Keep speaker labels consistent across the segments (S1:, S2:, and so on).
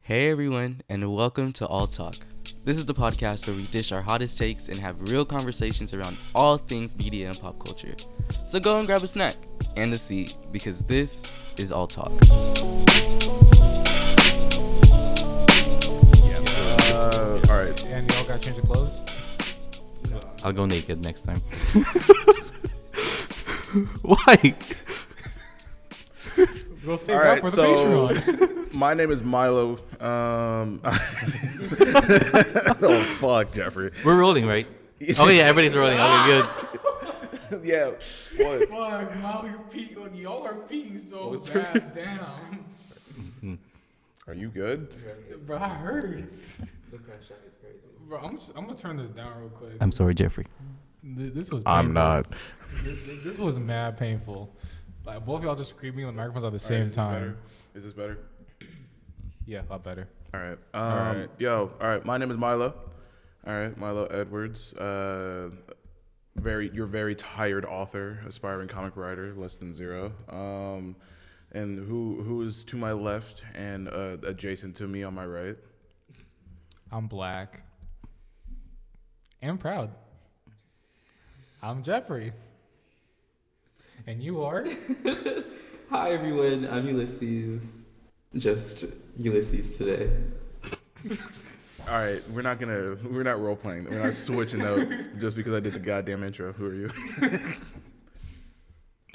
S1: Hey everyone, and welcome to All Talk. This is the podcast where we dish our hottest takes and have real conversations around all things media and pop culture. So go and grab a snack and a seat, because this is All Talk.
S2: All right.
S3: And y'all got to change the clothes?
S4: I'll go naked next time. Why?
S3: We'll save
S2: All
S3: that
S2: right,
S3: for the
S2: so
S3: Patreon.
S2: my name is Milo. Oh fuck, Jeffrey.
S4: We're rolling, right? Oh yeah, everybody's rolling. Okay, good.
S2: Yeah. What?
S3: Fuck, Molly, y'all are peeking so bad. Damn.
S2: Are you good?
S3: Bro, that hurts. Bro, I'm gonna turn this down real quick.
S4: I'm sorry, Jeffrey.
S3: This was.
S2: I'm
S3: painful.
S2: not.
S3: This was mad painful. Like both of y'all just screaming on the microphones at the same time.
S2: Is this better?
S3: Yeah, a lot better.
S2: All right.
S3: right.
S2: Yo. All right. My name is Milo. All right. Milo Edwards. You're very tired author, aspiring comic writer, less than zero. And who is to my left and adjacent to me on my right?
S3: I'm black. And proud. I'm Jeffrey. And you are?
S1: Hi everyone, I'm Ulises. Just Ulises today.
S2: All right, we're not role playing. We're not switching out just because I did the goddamn intro. Who are you?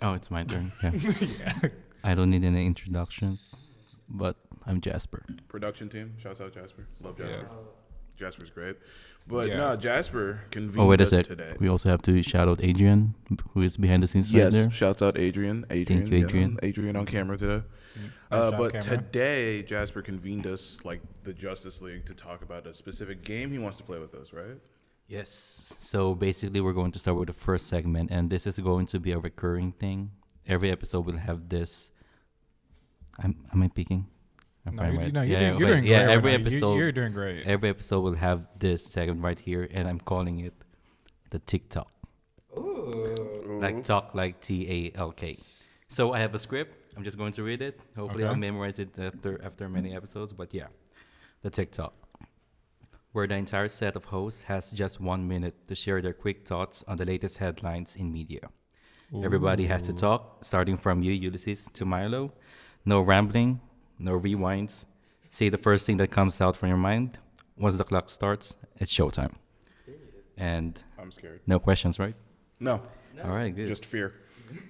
S4: Oh, it's my turn. Yeah.
S3: Yeah.
S4: I don't need any introductions, but I'm Jasper.
S2: Production team, shouts out Jasper. Love Jasper.
S3: Yeah.
S2: Jasper's great. But
S3: Yeah.
S2: no, Jasper convened
S4: Oh, wait a
S2: us
S4: sec.
S2: today.
S4: We also have to shout out Adrian, who is behind the scenes right
S2: Yes,
S4: there.
S2: shouts out Adrian.
S4: Thank you, Adrian.
S2: Yeah, Adrian on camera today.
S3: Nice job,
S2: But
S3: camera.
S2: today, Jasper convened us, like the Justice League, to talk about a specific game he wants to play with us, right?
S4: Yes. So basically, we're going to start with the first segment, and this is going to be a recurring thing. Every episode will have this. Am I peeking? I'm
S3: No,
S4: fine,
S3: you're
S4: right?
S3: doing
S4: Yeah,
S3: great.
S4: yeah,
S3: right
S4: every
S3: now.
S4: episode.
S3: You're doing great.
S4: Every episode will have this segment right here, and I'm calling it the TikTok. Like talk, like TALK. So I have a script. I'm just going to read it. Hopefully,
S3: Okay.
S4: I'll memorize it after many episodes. But yeah, the TikTok, where the entire set of hosts has just 1 minute to share their quick thoughts on the latest headlines in media. Everybody has to talk, starting from you, Ulises, to Milo. No rambling, no rewinds. Say the first thing that comes out from your mind. Once the clock starts, it's showtime. And
S2: I'm scared.
S4: no questions, right?
S2: No,
S4: All right, good.
S2: just fear.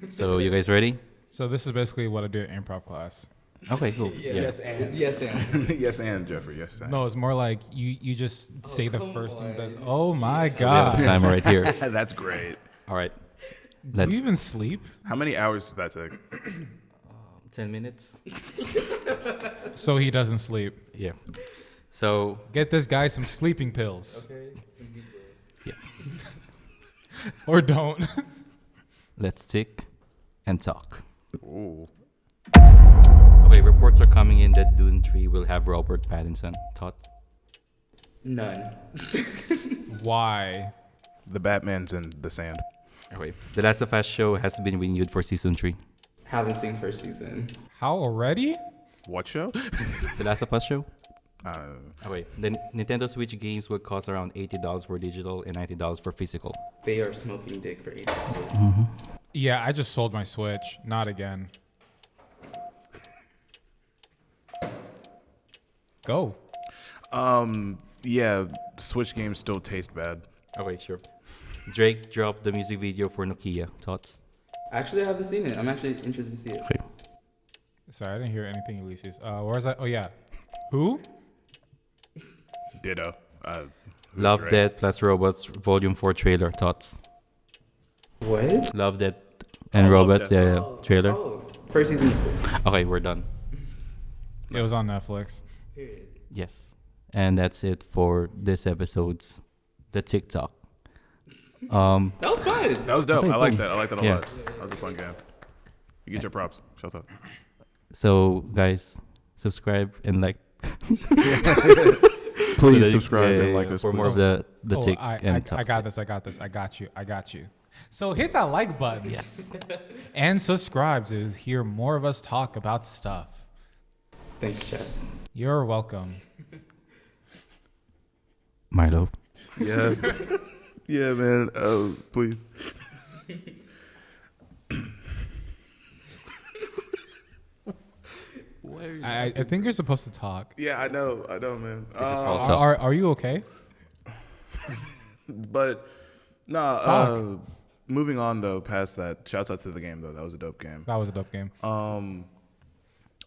S4: So you guys ready?
S3: So this is basically what I do at improv class.
S4: Okay, cool.
S1: Yes, and.
S2: Yes, and Jeffrey. Yes, and.
S3: No, it's more like you just say the first thing that's. Oh my
S4: We have a
S3: god!
S4: timer right here.
S2: That's great.
S4: All right.
S3: Do
S4: Let's
S3: you even sleep?
S2: How many hours did that take?
S4: 10 minutes.
S3: So he doesn't sleep.
S4: Yeah. So
S3: Get this guy some sleeping pills.
S4: Yeah.
S3: Or don't.
S4: let's tick and talk.
S2: Ooh.
S4: Okay, reports are coming in that Dune 3 will have Robert Pattinson. Thoughts?
S1: None.
S3: Why?
S2: The Batman's in the sand.
S4: Okay. The Last of Us show has been renewed for season 3.
S1: Haven't seen first season.
S3: How already?
S2: What show?
S4: The Last of Us show?
S2: Uh,
S4: Okay. The Nintendo Switch games will cost around $80 for digital and $90 for physical.
S1: They are smoking dick for $8.
S3: Yeah, I just sold my Switch. Not again. Go.
S2: yeah, Switch games still taste bad.
S4: Okay, sure. Drake dropped the music video for Nokia. Thoughts?
S1: Actually, I haven't seen it. I'm actually interested to see it.
S4: Okay.
S3: Sorry, I didn't hear anything, Ulises. Where is that? Oh, yeah. Who?
S2: Ditto.
S4: Love,
S2: Drake?
S4: Death plus Robots Volume 4 trailer. Thoughts?
S1: What?
S4: Love, Death and
S2: Love,
S4: Robots.
S2: Death.
S4: Yeah, trailer.
S1: Oh, first season is cool.
S4: Okay, we're done.
S3: It was on Netflix.
S1: Period.
S4: Yes. And that's it for this episode's The TikTok.
S1: That was fun.
S2: That was dope.
S4: Okay,
S2: I like
S4: cool.
S2: that. I like that a
S4: Yeah.
S2: lot. That was a fun game. You get your props. Shut up.
S4: So, guys, subscribe and like.
S2: Please
S4: that-
S2: subscribe
S4: yeah,
S2: and like
S4: yeah,
S2: us.
S4: for more
S2: please.
S4: of the
S3: Oh,
S4: tick
S3: I
S4: and talk.
S3: got this. I got you. So hit that like button.
S4: Yes.
S3: And subscribe to hear more of us talk about stuff.
S1: Thanks, Jeff.
S3: You're welcome.
S4: Milo.
S2: Yeah. Yeah, man. Please.
S3: I think you're supposed to talk.
S2: Yeah, I know, man.
S4: This is all talk.
S3: Are you okay?
S2: But nah. Moving on though, past that. Shouts out to the game though. That was a dope game.
S3: That was a dope game.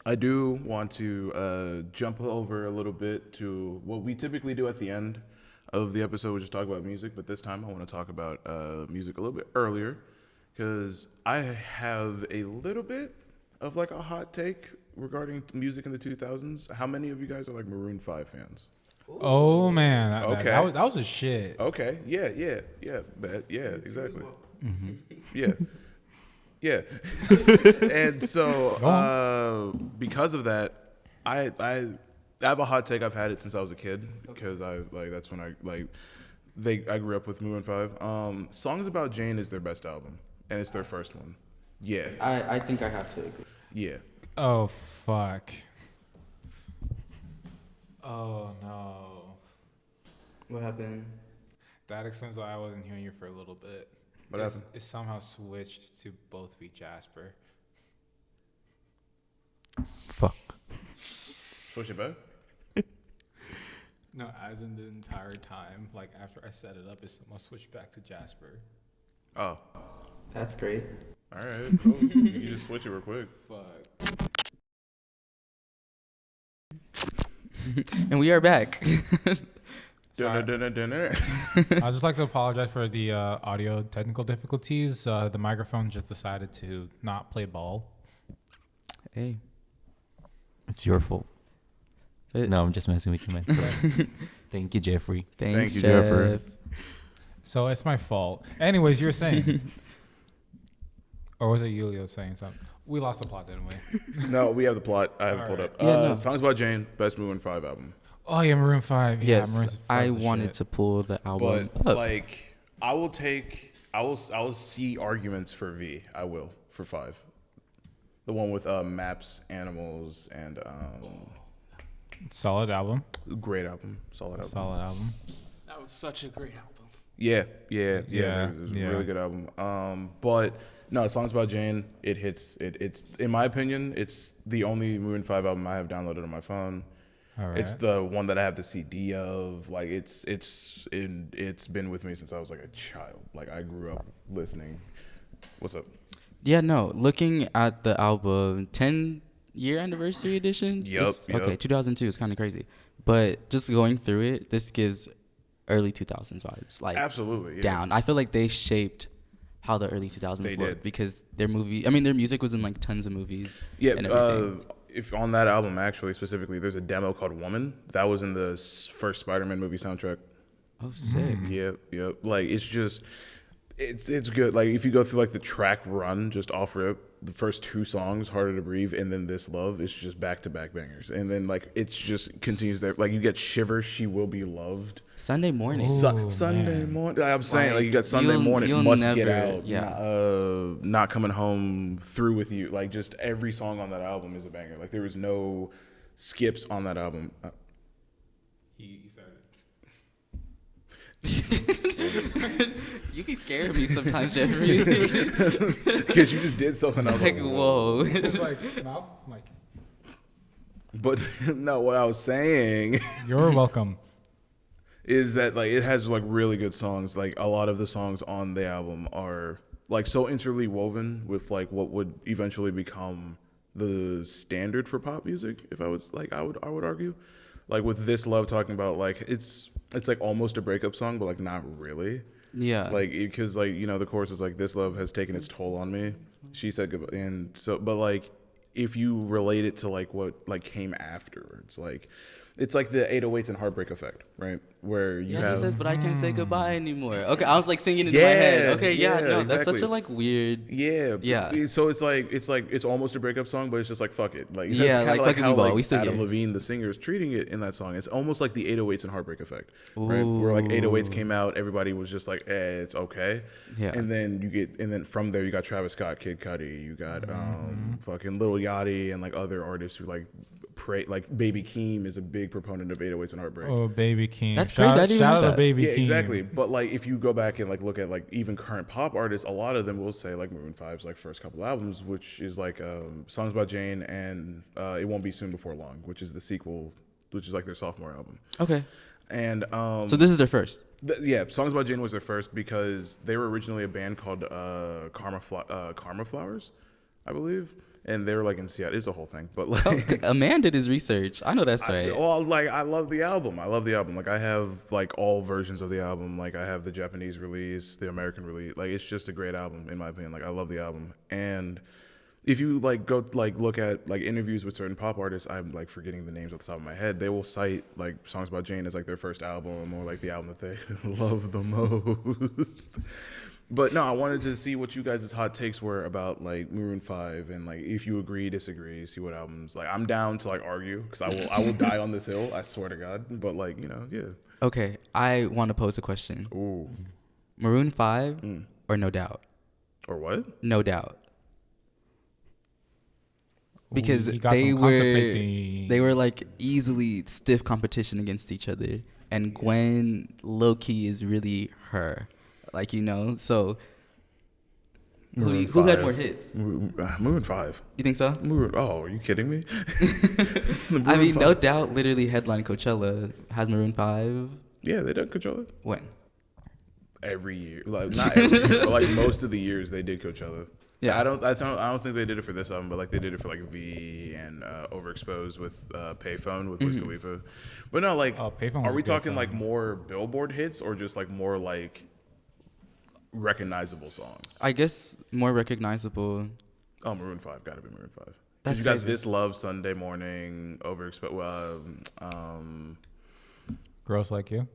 S2: I do want to jump over a little bit to what we typically do at the end of the episode, which is talk about music. But this time I want to talk about music a little bit earlier because I have a little bit of like a hot take regarding music in the 2000s. How many of you guys are like Maroon 5 fans?
S3: Oh man,
S2: Okay.
S3: that was a shit.
S2: Okay, yeah, exactly.
S4: Mm-hmm.
S2: Yeah. And so because of that, I have a hot take. I've had it since I was a kid because that's when I grew up with Maroon 5. Songs About Jane is their best album, and it's their first one. Yeah.
S1: I think I have to agree.
S2: Yeah.
S3: Oh fuck. Oh no.
S1: What happened?
S3: That explains why I wasn't hearing you for a little bit.
S2: What happened?
S3: It somehow switched to both be Jasper.
S4: Fuck.
S2: Switch it back?
S3: No, as in the entire time, like after I set it up, it somehow switched back to Jasper.
S2: Oh.
S1: That's great.
S2: All right. Cool. You can just switch it real quick.
S3: Fuck.
S1: And we are back.
S2: Dinner.
S3: I'd just like to apologize for the audio technical difficulties. The microphone just decided to not play ball.
S1: Hey.
S4: It's your fault. No, I'm just messing with you, man. Thank you, Jeffrey.
S1: Thanks,
S2: you,
S1: Jeff.
S2: Jeffrey.
S3: So it's my fault. Anyways, you were saying. Or was it Julio saying something? We lost the plot, didn't we?
S2: No, we have the plot. I have it pulled up.
S1: Yeah, no.
S2: Songs About Jane, best Maroon 5 album.
S3: Oh yeah, Maroon 5. Yeah,
S1: Yes,
S3: Maroon 5
S1: I
S3: is the
S1: wanted
S3: shit.
S1: to pull the album
S2: But
S1: up.
S2: like, I will see arguments for V. I will for 5. The one with maps, animals, and
S3: Solid album.
S2: great album, solid album.
S3: Solid album.
S5: That was such a great album.
S2: Yeah.
S3: Yeah,
S2: It was a
S3: yeah.
S2: really good album. But no, Songs About Jane. It hits. It's in my opinion, it's the only Maroon 5 album I have downloaded on my phone.
S3: All right.
S2: It's the one that I have the CD of. Like it's been with me since I was like a child. Like I grew up listening. What's up?
S1: Yeah, no. Looking at the album, 10-year anniversary edition.
S2: Yup,
S1: Okay,
S2: yup.
S1: 2002 is kind of crazy. But just going through it, this gives early 2000s vibes. Like,
S2: Absolutely. Yeah.
S1: down. I feel like they shaped how the early 2000s
S2: They
S1: looked
S2: did.
S1: because their music was in like tons of movies.
S2: Yeah.
S1: and everything.
S2: If on that album actually specifically, there's a demo called "Woman" that was in the first Spider-Man movie soundtrack.
S1: Oh, sick.
S2: Yep. Like it's just, it's good. Like if you go through like the track run, just off rip, the first 2 songs, "Harder to Breathe" and then "This Love," it's just back-to-back bangers. And then like it's just continues there. Like you get "Shiver," "She Will Be Loved."
S1: Sunday morning.
S3: Ooh,
S2: Sunday
S3: man.
S2: morning. I'm saying like you got Sunday
S1: you'll
S2: morning, Must Get
S1: never-
S2: Out,
S1: yeah.
S2: Not Coming Home, Through With You. Like just every song on that album is a banger. Like there was no skips on that album.
S3: He started.
S1: You be scaring me sometimes, Jeffrey.
S2: Because you just did something. I was
S1: Like, whoa.
S3: It's like mouth. Like
S2: But no, what I was saying
S3: you're welcome.
S2: is that like it has like really good songs. Like a lot of the songs on the album are like so interly woven with like what would eventually become the standard for pop music. If I was like, I would argue, like with "This Love" talking about like it's like almost a breakup song, but like not really.
S1: Yeah.
S2: Like because like you know the chorus is like, "This love has taken its toll on me." She said goodbye, and so but like if you relate it to like what like came afterwards, like it's like the 808s and Heartbreak Effect, right? Where you
S1: Yeah,
S2: have
S1: he says, but I can't say goodbye anymore. Okay, I was like singing it in my head. Okay, yeah, no, that's such
S2: exactly.
S1: a like weird.
S2: Yeah. So it's almost a breakup song, but it's just like fuck it. Like
S1: Yeah,
S2: that's
S1: like,
S2: kinda
S1: fuck it, we
S2: how
S1: ball,
S2: like
S1: we still
S2: Adam
S1: here.
S2: Levine, the singer, is treating it in that song. It's almost like the 808s and Heartbreak Effect, right? Where like 808s came out, everybody was just like, it's okay.
S1: Yeah.
S2: And then from there you got Travis Scott, Kid Cudi, you got fucking Lil Yachty and like other artists who like like Baby Keem is a big proponent of 808s and Heartbreak.
S3: Oh, Baby Keem.
S1: That's crazy. I didn't
S3: Shout
S1: know
S3: out
S1: that.
S3: to Baby
S2: Yeah,
S3: Keem.
S2: exactly. But like, if you go back and like look at like even current pop artists, a lot of them will say like Maroon 5's like first couple albums, which is like Songs About Jane and It Won't Be Soon Before Long, which is the sequel, which is like their sophomore album.
S1: Okay.
S2: And
S1: So this is their first.
S2: yeah, Songs About Jane was their first because they were originally a band called Karma Flowers, I believe. And they were like in Seattle. It's a whole thing, but like
S1: A man did his research. I know that's right.
S2: I love the album. Like I have like all versions of the album. Like I have the Japanese release, the American release. Like it's just a great album in my opinion. Like I love the album. And if you like go like look at like interviews with certain pop artists, I'm like forgetting the names off the top of my head. They will cite like Songs About Jane as like their first album or like the album that they love the most. But no, I wanted to see what you guys' hot takes were about like Maroon 5 and like if you agree, disagree, see what albums. Like I'm down to like argue because I will die on this hill. I swear to God. But like yeah.
S1: Okay, I want to pose a question.
S2: Ooh.
S1: Maroon 5 or No Doubt?
S2: Or what?
S1: No Doubt. Because
S3: He got
S1: they
S3: some
S1: were
S3: contemplating.
S1: like easily stiff competition against each other, and Gwen low key is really her, like So
S2: Maroon
S1: who had
S2: 5.
S1: more hits?
S2: Maroon 5.
S1: You think so?
S2: Oh, are you kidding me?
S1: I mean, No Doubt literally headlined Coachella. Has Maroon 5?
S2: Yeah, they done Coachella
S1: When?
S2: every year. Like not every year, but like most of the years they did Coachella.
S1: Yeah.
S2: I don't think they did it for this album, but like they did it for like V and Overexposed with Payphone with Wiz Khalifa. But no, like,
S3: Payphone was
S2: are
S3: a
S2: we
S3: good
S2: talking
S3: song.
S2: like more Billboard hits or just like more like recognizable songs?
S1: I guess more recognizable.
S2: Oh, Maroon 5, gotta be Maroon 5.
S1: That's
S2: you got
S1: crazy.
S2: This Love, Sunday Morning, Overexposed.
S3: Girls Like You.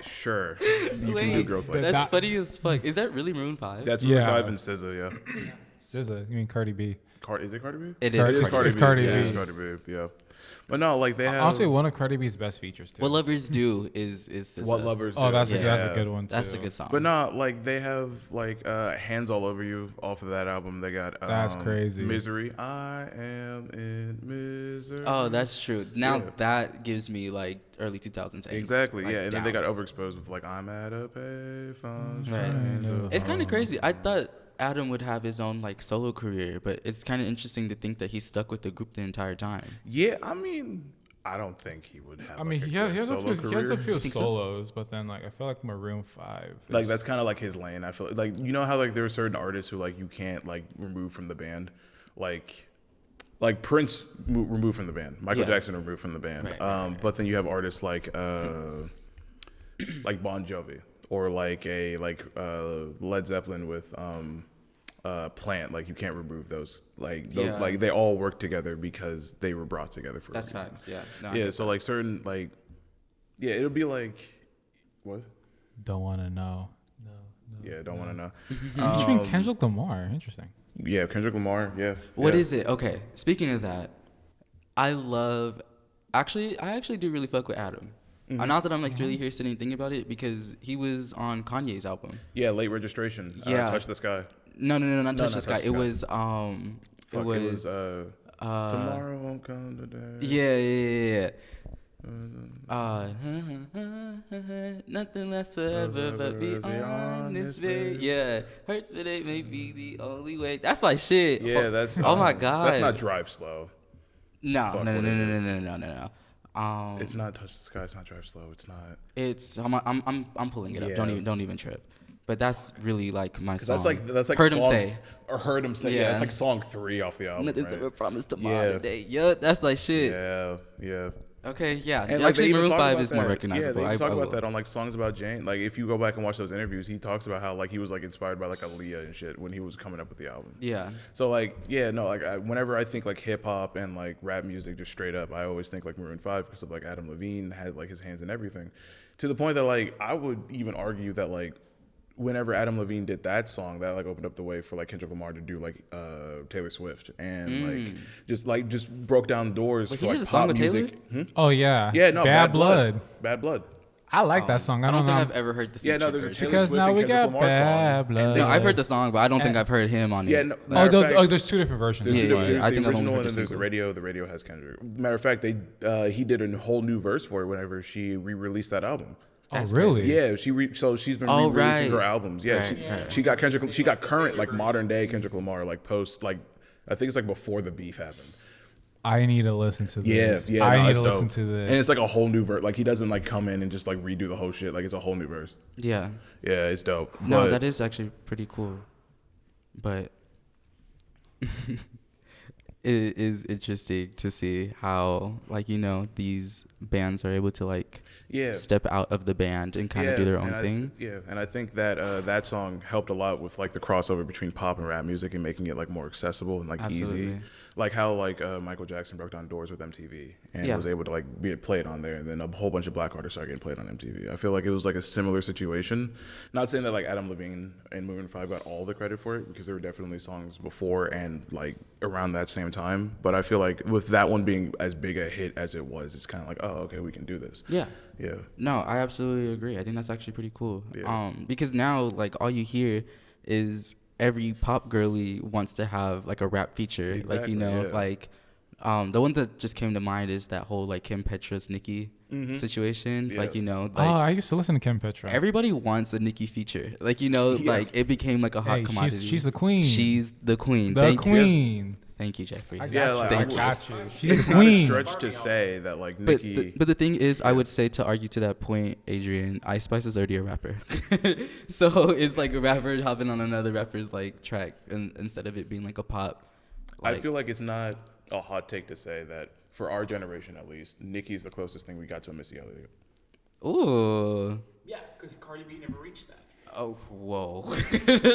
S2: Sure, you can do Girls Like
S3: That-
S1: That's funny as fuck. Is that really Maroon 5?
S2: That's Maroon
S3: Yeah.
S2: 5 and SZA, yeah.
S3: SZA. You mean Cardi B?
S2: Is it Cardi B?
S1: It
S3: Cardi-
S1: is.
S3: it's
S1: Cardi.
S3: It's Cardi
S2: Yeah,
S3: B.
S2: it's Cardi B, yeah. But no, like they have.
S3: Honestly, one of Cardi B's best features too.
S1: What Lovers Do is SZA.
S2: What Lovers Do.
S3: Oh, that's a
S2: Yeah.
S3: good one too.
S1: That's a good song.
S2: But no, like they have like Hands All Over You off of that album. They got
S3: That's crazy.
S2: Misery. I am in misery.
S1: Oh, that's true. Now
S2: Yeah.
S1: that gives me like early 2000s angst.
S2: Exactly,
S1: like,
S2: yeah. And then they
S1: down.
S2: got Overexposed with like I'm at a payphone.
S1: Right.
S2: trying to
S1: It's kind of
S2: hold
S1: crazy. I thought Adam would have his own like solo career, but it's kind of interesting to think that he stuck with the group the entire time.
S2: Yeah, I mean, I don't think he would have.
S3: I mean,
S2: like,
S3: he
S2: a
S3: has
S2: good
S3: a
S2: solo
S3: few, he has a
S2: career.
S3: few
S1: Think so?
S3: solos, but then like I feel like Maroon 5.
S2: Like
S3: is-
S2: that's kind of like his lane. I feel like you know how like there are certain artists who like you can't like remove from the band, like Prince removed from the band, Michael
S1: Yeah.
S2: Jackson removed from the band.
S1: Right.
S2: But then you have artists like Bon Jovi or like Led Zeppelin with Plant. Like you can't remove those.
S1: Yeah.
S2: Like they all work together because they were brought together for
S1: That's
S2: a reason.
S1: facts. Yeah. No, I
S2: Yeah.
S1: get
S2: So
S1: that.
S2: like certain like it'll be like what?
S3: Don't want to know.
S2: Yeah, don't want to know.
S3: Featuring Kendrick Lamar. Interesting.
S2: Yeah, Kendrick Lamar. Yeah.
S1: What
S2: yeah.
S1: is it? Okay. Speaking of that, I actually do really fuck with Adam. Not that I'm like really here sitting thinking about it because he was on Kanye's album.
S2: Yeah, Late Registration.
S1: Yeah.
S2: Touch the Sky.
S1: No, not Touch
S2: not
S1: the Sky.
S2: Touch the
S1: It
S2: Sky.
S1: was
S2: Fuck, it was Tomorrow Won't Come Today.
S1: yeah. Nothing lasts forever but be honest, babe. Yeah, hurts but it may be the only way. That's my shit.
S2: Yeah, that's.
S1: Oh my god.
S2: That's not Drive Slow.
S1: No.
S2: Fuck, what is it?
S1: No.
S2: It's not Touch the Sky. It's not Drive Slow. It's not.
S1: It's I'm pulling it up.
S2: Yeah.
S1: Don't even trip. But that's really like my song.
S2: That's like
S1: Heard
S2: song,
S1: Him Say.
S2: or Heard Him Say. Yeah,
S1: Yeah.
S2: it's like song 3 off the album.
S1: Nothing's
S2: Right?
S1: ever promised tomorrow
S2: Yeah.
S1: today. Yeah, that's like shit.
S2: Yeah.
S1: Okay, yeah.
S2: And like, they
S1: Actually,
S2: even
S1: Maroon
S2: talk
S1: 5
S2: about
S1: is more
S2: that.
S1: recognizable.
S2: Yeah, they talk
S1: I
S2: about
S1: will.
S2: that on like Songs About Jane. Like if you go back and watch those interviews, he talks about how like he was like inspired by like Aaliyah and shit when he was coming up with the album.
S1: Yeah.
S2: So like whenever I think like hip hop and like rap music just straight up, I always think like Maroon 5 because of like Adam Levine had like his hands in everything, to the point that like I would even argue that like whenever Adam Levine did that song, that like opened up the way for like Kendrick Lamar to do like Taylor Swift and like just broke down doors
S1: Wait,
S2: for
S1: he
S2: like
S1: did a song
S2: pop
S1: with Taylor?
S2: music.
S3: Oh yeah.
S2: Yeah, no,
S3: Bad Blood.
S2: Bad Blood.
S3: I like that song.
S1: I don't think
S3: know.
S1: I've ever heard the feature
S2: Yeah, no, there's a
S1: version.
S2: Taylor
S3: Because
S2: Swift
S3: now
S2: and
S3: we
S2: Kendrick
S3: got
S2: Lamar song.
S3: bad blood.
S1: No, I've heard the song, but I don't think I've heard him on
S2: Yeah,
S1: it.
S2: no,
S1: Like,
S2: matter of fact,
S3: There's two different versions.
S2: There's,
S1: Yeah,
S2: there's
S1: I
S2: the
S1: think I've only
S2: original
S1: heard
S2: and
S1: the
S2: then there's the
S1: single.
S2: radio. The radio has Kendrick. Matter of fact, he did a whole new verse for it whenever she re-released that album.
S3: Oh, really?
S2: Yeah, so she's been
S1: Oh,
S2: re-releasing her
S1: right.
S2: albums. Yeah,
S1: Right.
S2: she got Kendrick. She got current like modern day Kendrick Lamar like post like I think it's like before the beef happened.
S3: I need to listen to this.
S2: Yeah.
S3: I
S2: no,
S3: need
S2: it's
S3: to listen
S2: dope.
S3: to this.
S2: And it's like a whole new verse. Like he doesn't like come in and just like redo the whole shit. Like it's a whole new verse.
S1: Yeah.
S2: Yeah, it's dope.
S1: No,
S2: But
S1: that is actually pretty cool. But it is interesting to see how, like, these bands are able to, like,
S2: yeah.
S1: step out of the band and kind of do their own thing.
S2: And I think that that song helped a lot with like the crossover between pop and rap music and making it like more accessible and like
S1: Absolutely.
S2: easy. Like how like Michael Jackson broke down doors with MTV and
S1: Yeah.
S2: was able to like be played on there, and then a whole bunch of black artists started getting played on MTV. I feel like it was like a similar situation. Not saying that like Adam Levine and Maroon 5 got all the credit for it, because there were definitely songs before and like around that same time. But I feel like with that one being as big a hit as it was, it's kind of like, oh, okay, we can do this.
S1: Yeah.
S2: Yeah.
S1: No, I absolutely agree. I think that's actually pretty cool.
S2: Yeah.
S1: Because now, like, all you hear is every pop girly wants to have like a rap feature.
S2: Exactly, yeah.
S1: Like the one that just came to mind is that whole like Kim Petras Nicki situation.
S2: Yeah.
S1: Like,
S3: I used to listen to Kim Petra.
S1: everybody wants a Nicki feature. Like, like it became like a hot
S3: Hey,
S1: commodity.
S3: she's the queen.
S1: She's the queen.
S3: the
S1: Thank you.
S3: queen.
S1: Thank you, Jeffrey.
S3: I got
S2: Yeah,
S3: you.
S2: like,
S3: I
S1: Thank you.
S3: got you.
S2: It's
S3: She's the
S2: not a
S3: queen.
S2: stretch to say that like
S1: But
S2: Nicki.
S1: but the thing is, I would say, to argue to that point, Adrian, Ice Spice is already a rapper. So it's like a rapper hopping on another rapper's like track, and instead of it being like a pop.
S2: I feel like it's not a hot take to say that for our generation at least, Nicki's the closest thing we got to a Missy Elliott.
S1: Ooh.
S5: Yeah, because Cardi B never reached that.
S1: Oh, whoa.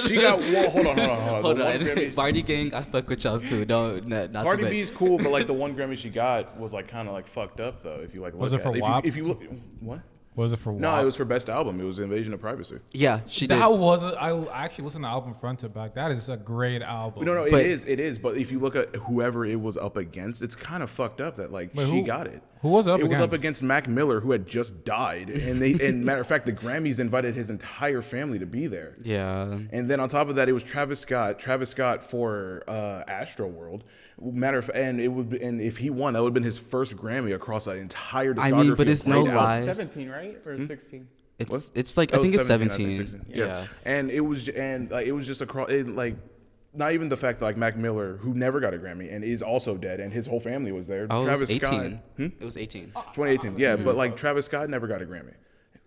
S2: She got hold on.
S1: Hold
S2: The one
S1: on.
S2: Grammy-
S1: Barty Gang, I fuck with y'all too. Not
S2: Cardi
S1: too much.
S2: B's cool, but like the one Grammy she got was like kind of like fucked up though. If you like look
S3: Was it
S2: at
S3: for
S2: it.
S3: WAP?
S2: If you look, what?
S3: Was it for
S2: No,
S3: WAP?
S2: it was for best album. It was Invasion of Privacy.
S1: Yeah, she did.
S3: That was I actually listened to the album front to back. That is a great album.
S2: No,
S1: But-
S2: it is. But if you look at whoever it was up against, it's kind of fucked up that like
S3: Wait,
S2: she
S3: who-
S2: got it.
S3: who was it up
S2: It was up
S3: against?
S2: against Mac Miller, who had just died, and matter of fact, the Grammys invited his entire family to be there.
S1: Yeah.
S2: And then on top of that, it was Travis Scott for Astroworld. And if he won, that would have been his first Grammy across an entire discography.
S1: I mean, but
S2: of
S1: it's no
S2: great
S1: lie.
S2: albums.
S5: 17, right? Or 16?
S1: It's like, I
S2: That
S1: think
S2: was
S1: it's
S2: 17,
S1: 17.
S2: Yeah. And it was just across like not even the fact that like Mac Miller, who never got a Grammy and is also dead, and his whole family was there.
S1: Oh,
S2: Travis
S1: it was 18.
S2: Scott,
S1: It was 18.
S2: 2018. Yeah, but like Travis Scott never got a Grammy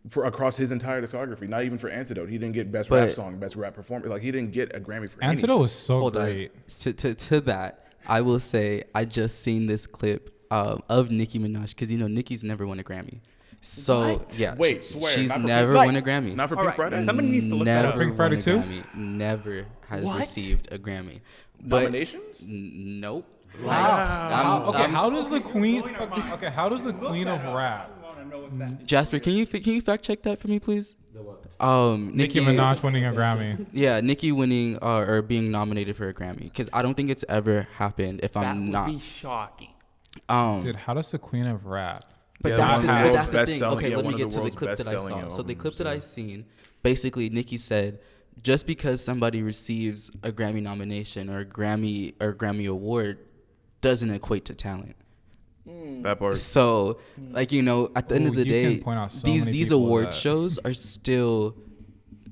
S2: for across his entire discography. Not even for Antidote. He didn't get best rap
S1: But-
S2: song, best rap performer. Like he didn't get a Grammy for
S3: Antidote was so
S1: Hold
S3: great.
S1: on. To that, I will say I just seen this clip of Nicki Minaj, because Nicki's never won a Grammy. So yeah,
S2: Wait, swear,
S1: she's
S2: not for
S1: never
S2: Pink
S1: won a Grammy.
S2: Not for
S5: All
S2: Pink
S5: right,
S2: Friday.
S5: somebody needs to look that
S1: Never
S5: up.
S3: Pink Friday
S1: won a
S3: 2?
S1: Grammy. Never has
S5: What?
S1: received a Grammy. But
S2: Nominations?
S1: Nope.
S3: How does the queen? Okay, how does the queen of rap,
S1: Jasper, can you fact check that for me, please?
S3: Nicki Minaj, winning a Grammy?
S1: Yeah, Nicki winning or being nominated for a Grammy, because I don't think it's ever happened. If
S5: That
S1: I'm
S5: would
S1: not,
S5: be shocking.
S3: Dude, how does the queen of rap?
S1: But
S2: Yeah,
S1: that's
S2: one
S1: the,
S2: of the
S1: but
S2: world's
S1: that's the thing.
S2: best-selling-
S1: Okay,
S2: yeah,
S1: let me
S2: one of
S1: get
S2: the
S1: to the
S2: world's
S1: clip that I saw.
S2: best-selling
S1: So the clip that I
S2: albums,
S1: seen, basically, Nicki said, just because somebody receives a Grammy nomination or a Grammy award doesn't equate to talent.
S2: That part.
S1: So, like, at the end of
S3: Ooh,
S1: the
S3: you
S1: day,
S3: can point out so
S1: these
S3: many
S1: these
S3: people
S1: award
S3: that-
S1: shows are still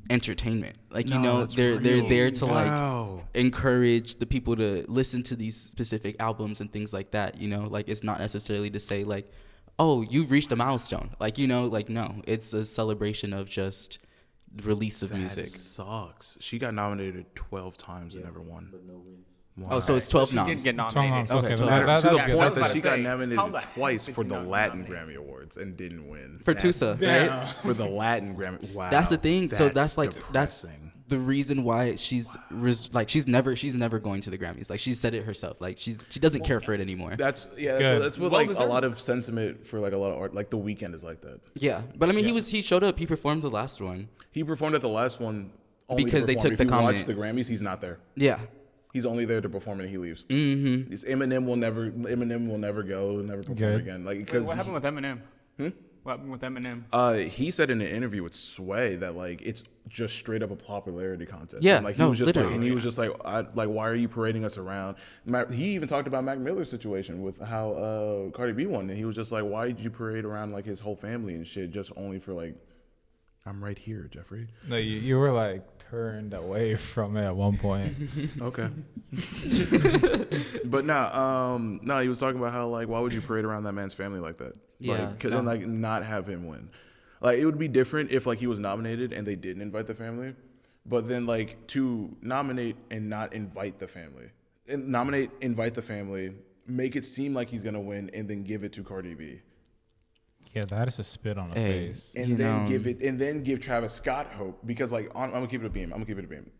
S1: entertainment. Like,
S2: that's
S1: they're
S2: real.
S1: there to
S2: Wow.
S1: like encourage the people to listen to these specific albums and things like that. Like, it's not necessarily to say like, oh, you've reached a milestone. Like, like, no, it's a celebration of just release of music.
S2: That sucks. She got nominated 12 times and never won. But no wins.
S1: Oh, so it's 12
S5: She did
S1: noms.
S5: get nominated.
S3: Okay,
S1: Okay,
S3: that-
S2: Matter,
S3: that-
S2: to the
S3: that's good.
S2: point
S3: That's
S2: that
S3: good.
S2: she got
S5: How
S2: nominated
S5: the heck
S2: twice
S5: did
S2: for
S5: she
S2: the
S5: not
S2: Latin
S5: nominate?
S2: Grammy Awards and didn't win.
S1: For
S2: That's-
S1: Tusa,
S3: Damn.
S1: right?
S2: For the Latin Grammy. Wow.
S1: That's the thing. So that's like
S2: depressing.
S1: that's the reason why she's she's never going to the Grammys. Like, she said it herself. Like, she doesn't care for it anymore.
S2: That's
S3: Good.
S2: that's what
S5: Well
S2: like a
S5: deserved.
S2: lot of sentiment for like a lot of art. Like The Weeknd is like that.
S1: Yeah, but I mean, he showed up. He performed the last one.
S2: He performed at the last one only
S1: Because
S2: to
S1: they
S2: perform.
S1: took the
S2: if you
S1: comment.
S2: watch the Grammys, he's not there.
S1: Yeah.
S2: He's only there to perform and he leaves. Mm-hmm. Eminem will never go, never perform
S3: Good.
S2: again. Like
S5: Wait,
S2: because
S5: what happened with Eminem? What happened with Eminem?
S2: He said in an interview with Sway that like it's just straight up a popularity contest.
S1: Yeah,
S2: and, like he
S1: no,
S2: was just
S1: literally.
S2: like, and he was just like, why are you parading us around? He even talked about Mac Miller's situation with how Cardi B won, and he was just like, why did you parade around like his whole family and shit just only for like, I'm right here, Jeffrey.
S3: No, you were like turned away from it at one point.
S2: Okay. But no, he was talking about how like, why would you parade around that man's family like that?
S1: Yeah,
S2: Like, and like not have him win. Like it would be different if like he was nominated and they didn't invite the family, but then like to nominate and not invite the family, and nominate, invite the family, make it seem like he's gonna win, and then give it to Cardi B.
S3: Yeah, that is a spit on the
S1: Hey.
S3: face.
S2: And then give Travis Scott hope because like I'm gonna keep it a beam.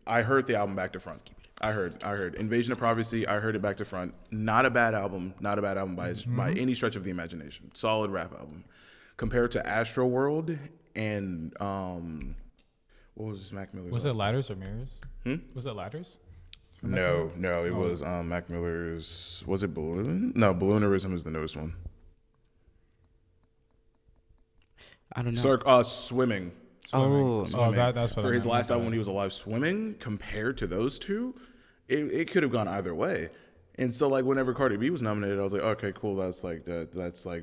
S2: I heard the album back to front. I heard Invasion of Privacy. I heard it back to front. Not a bad album. By any stretch of the imagination. Solid rap album. Compared to Astro World and what was Mac Miller's?
S3: Was it Ladders or Mirrors? Was it Ladders?
S2: No, it was Mac Miller's. Was it Balloon? No, Balloonerism is the newest one.
S1: I don't know.
S2: Swimming.
S1: Oh,
S3: that's what
S2: For
S3: I
S2: his
S3: meant.
S2: last album when he was alive, Swimming, compared to those two, it could have gone either way. And so like whenever Cardi B was nominated, I was like, okay, cool. That's like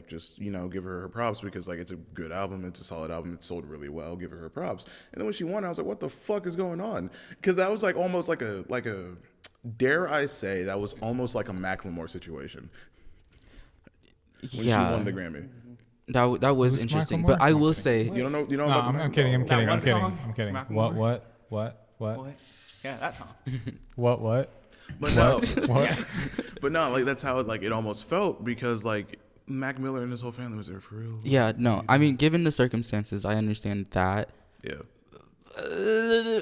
S2: just, give her props because like it's a good album, it's a solid album, it sold really well. Give her props. And then when she won, I was like, what the fuck is going on? Because that was like almost like a dare I say that was almost like a Macklemore situation when she won the Grammy.
S1: That was
S3: Who's
S1: interesting,
S3: Macklemore?
S1: but I will say,
S2: You don't know?
S3: No,
S2: about
S3: I'm kidding. I'm kidding.
S5: one
S3: I'm kidding.
S5: song?
S3: I'm kidding.
S5: Macklemore?
S3: What?
S5: Yeah, that song.
S3: What?
S2: But no,
S3: What?
S2: but no, like that's how it almost felt because like Mac Miller and his whole family was there for real.
S1: yeah, no. I mean, given the circumstances, I understand that.
S2: Yeah.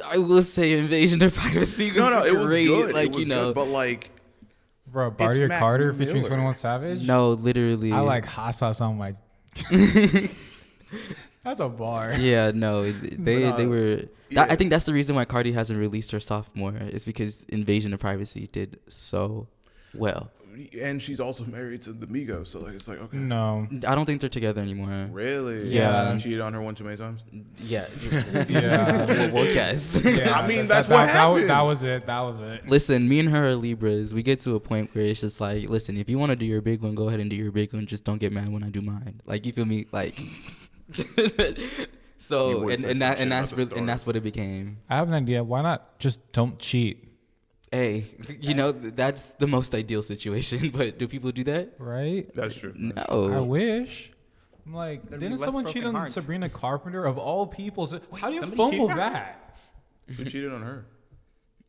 S1: I will say Invasion of Privacy was
S2: No, it was
S1: great.
S2: good.
S1: Like,
S2: it was good, but like
S3: Bro, Barty or
S2: Mac
S3: Carter featuring
S2: Miller.
S3: 21 Savage?
S1: no, literally.
S3: I like hot sauce on my. That's a bar.
S1: Yeah, no, they were.
S2: yeah.
S1: I think that's the reason why Cardi hasn't released her sophomore is because Invasion of Privacy did so well.
S2: And she's also married to the Migos, so like it's like okay.
S3: No.
S1: I don't think they're together anymore.
S2: Really?
S1: Yeah.
S2: You cheated on her one too many times?
S1: Yeah.
S3: Yeah.
S1: well, yes.
S3: Yeah,
S2: I mean, that's what
S3: that
S2: happened.
S3: That was it.
S1: Listen, me and her are Libras. We get to a point where it's just like, listen, if you want to do your big one, go ahead and do your big one. Just don't get mad when I do mine. Like, you feel me? Like,
S2: You
S1: so
S2: would say
S1: and
S2: some shit
S1: that's
S2: about the
S1: really, and that's
S2: stars.
S1: what it became.
S3: I have an idea. Why not just don't cheat,
S1: Hey, that's the most ideal situation. But do people do that?
S3: right?
S2: That's true.
S3: I
S1: No.
S3: wish. I'm like,
S5: There'd be
S3: didn't
S5: less
S3: someone cheat
S5: broken
S3: on
S5: hearts.
S3: Sabrina Carpenter of all people? So, how do you
S5: somebody
S3: fumble
S5: cheated on her?
S3: that?
S2: Who cheated on her?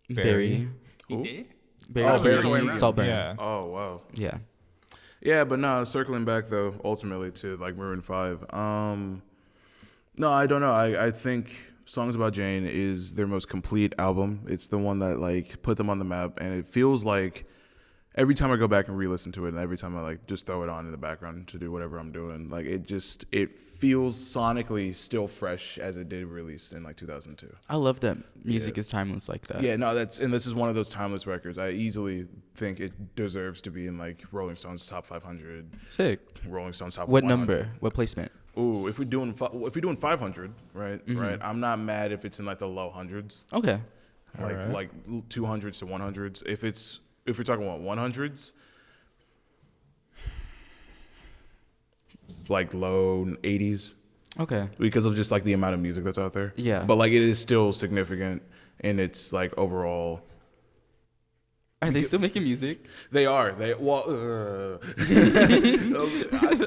S1: Barry.
S5: He
S2: Who?
S5: did?
S1: Barry.
S2: Oh, Barry.
S5: Other way around.
S1: Saltburn.
S3: Yeah.
S2: Oh wow.
S1: Yeah.
S2: Yeah, but no, circling back though, ultimately to like Maroon 5. No, I don't know. I think Songs About Jane is their most complete album. It's the one that like put them on the map, and it feels like every time I go back and re-listen to it, and every time I like just throw it on in the background to do whatever I'm doing, like it feels sonically still fresh as it did release in like 2002.
S1: I love that music is timeless like that.
S2: Yeah, no, this is one of those timeless records. I easily think it deserves to be in like Rolling Stone's top 500,
S1: Sick.
S2: Rolling Stone's top
S1: What
S2: 100.
S1: number? What placement?
S2: Ooh, if we're doing 500, right?
S1: Mm-hmm.
S2: Right. I'm not mad if it's in like the low hundreds,
S1: Okay.
S2: like like 200s to 100s. If we're talking about 100s, like low 80s,
S1: Okay.
S2: because of just like the amount of music that's out there.
S1: Yeah.
S2: But like it is still significant in its like overall.
S1: Are they still making music?
S2: They are.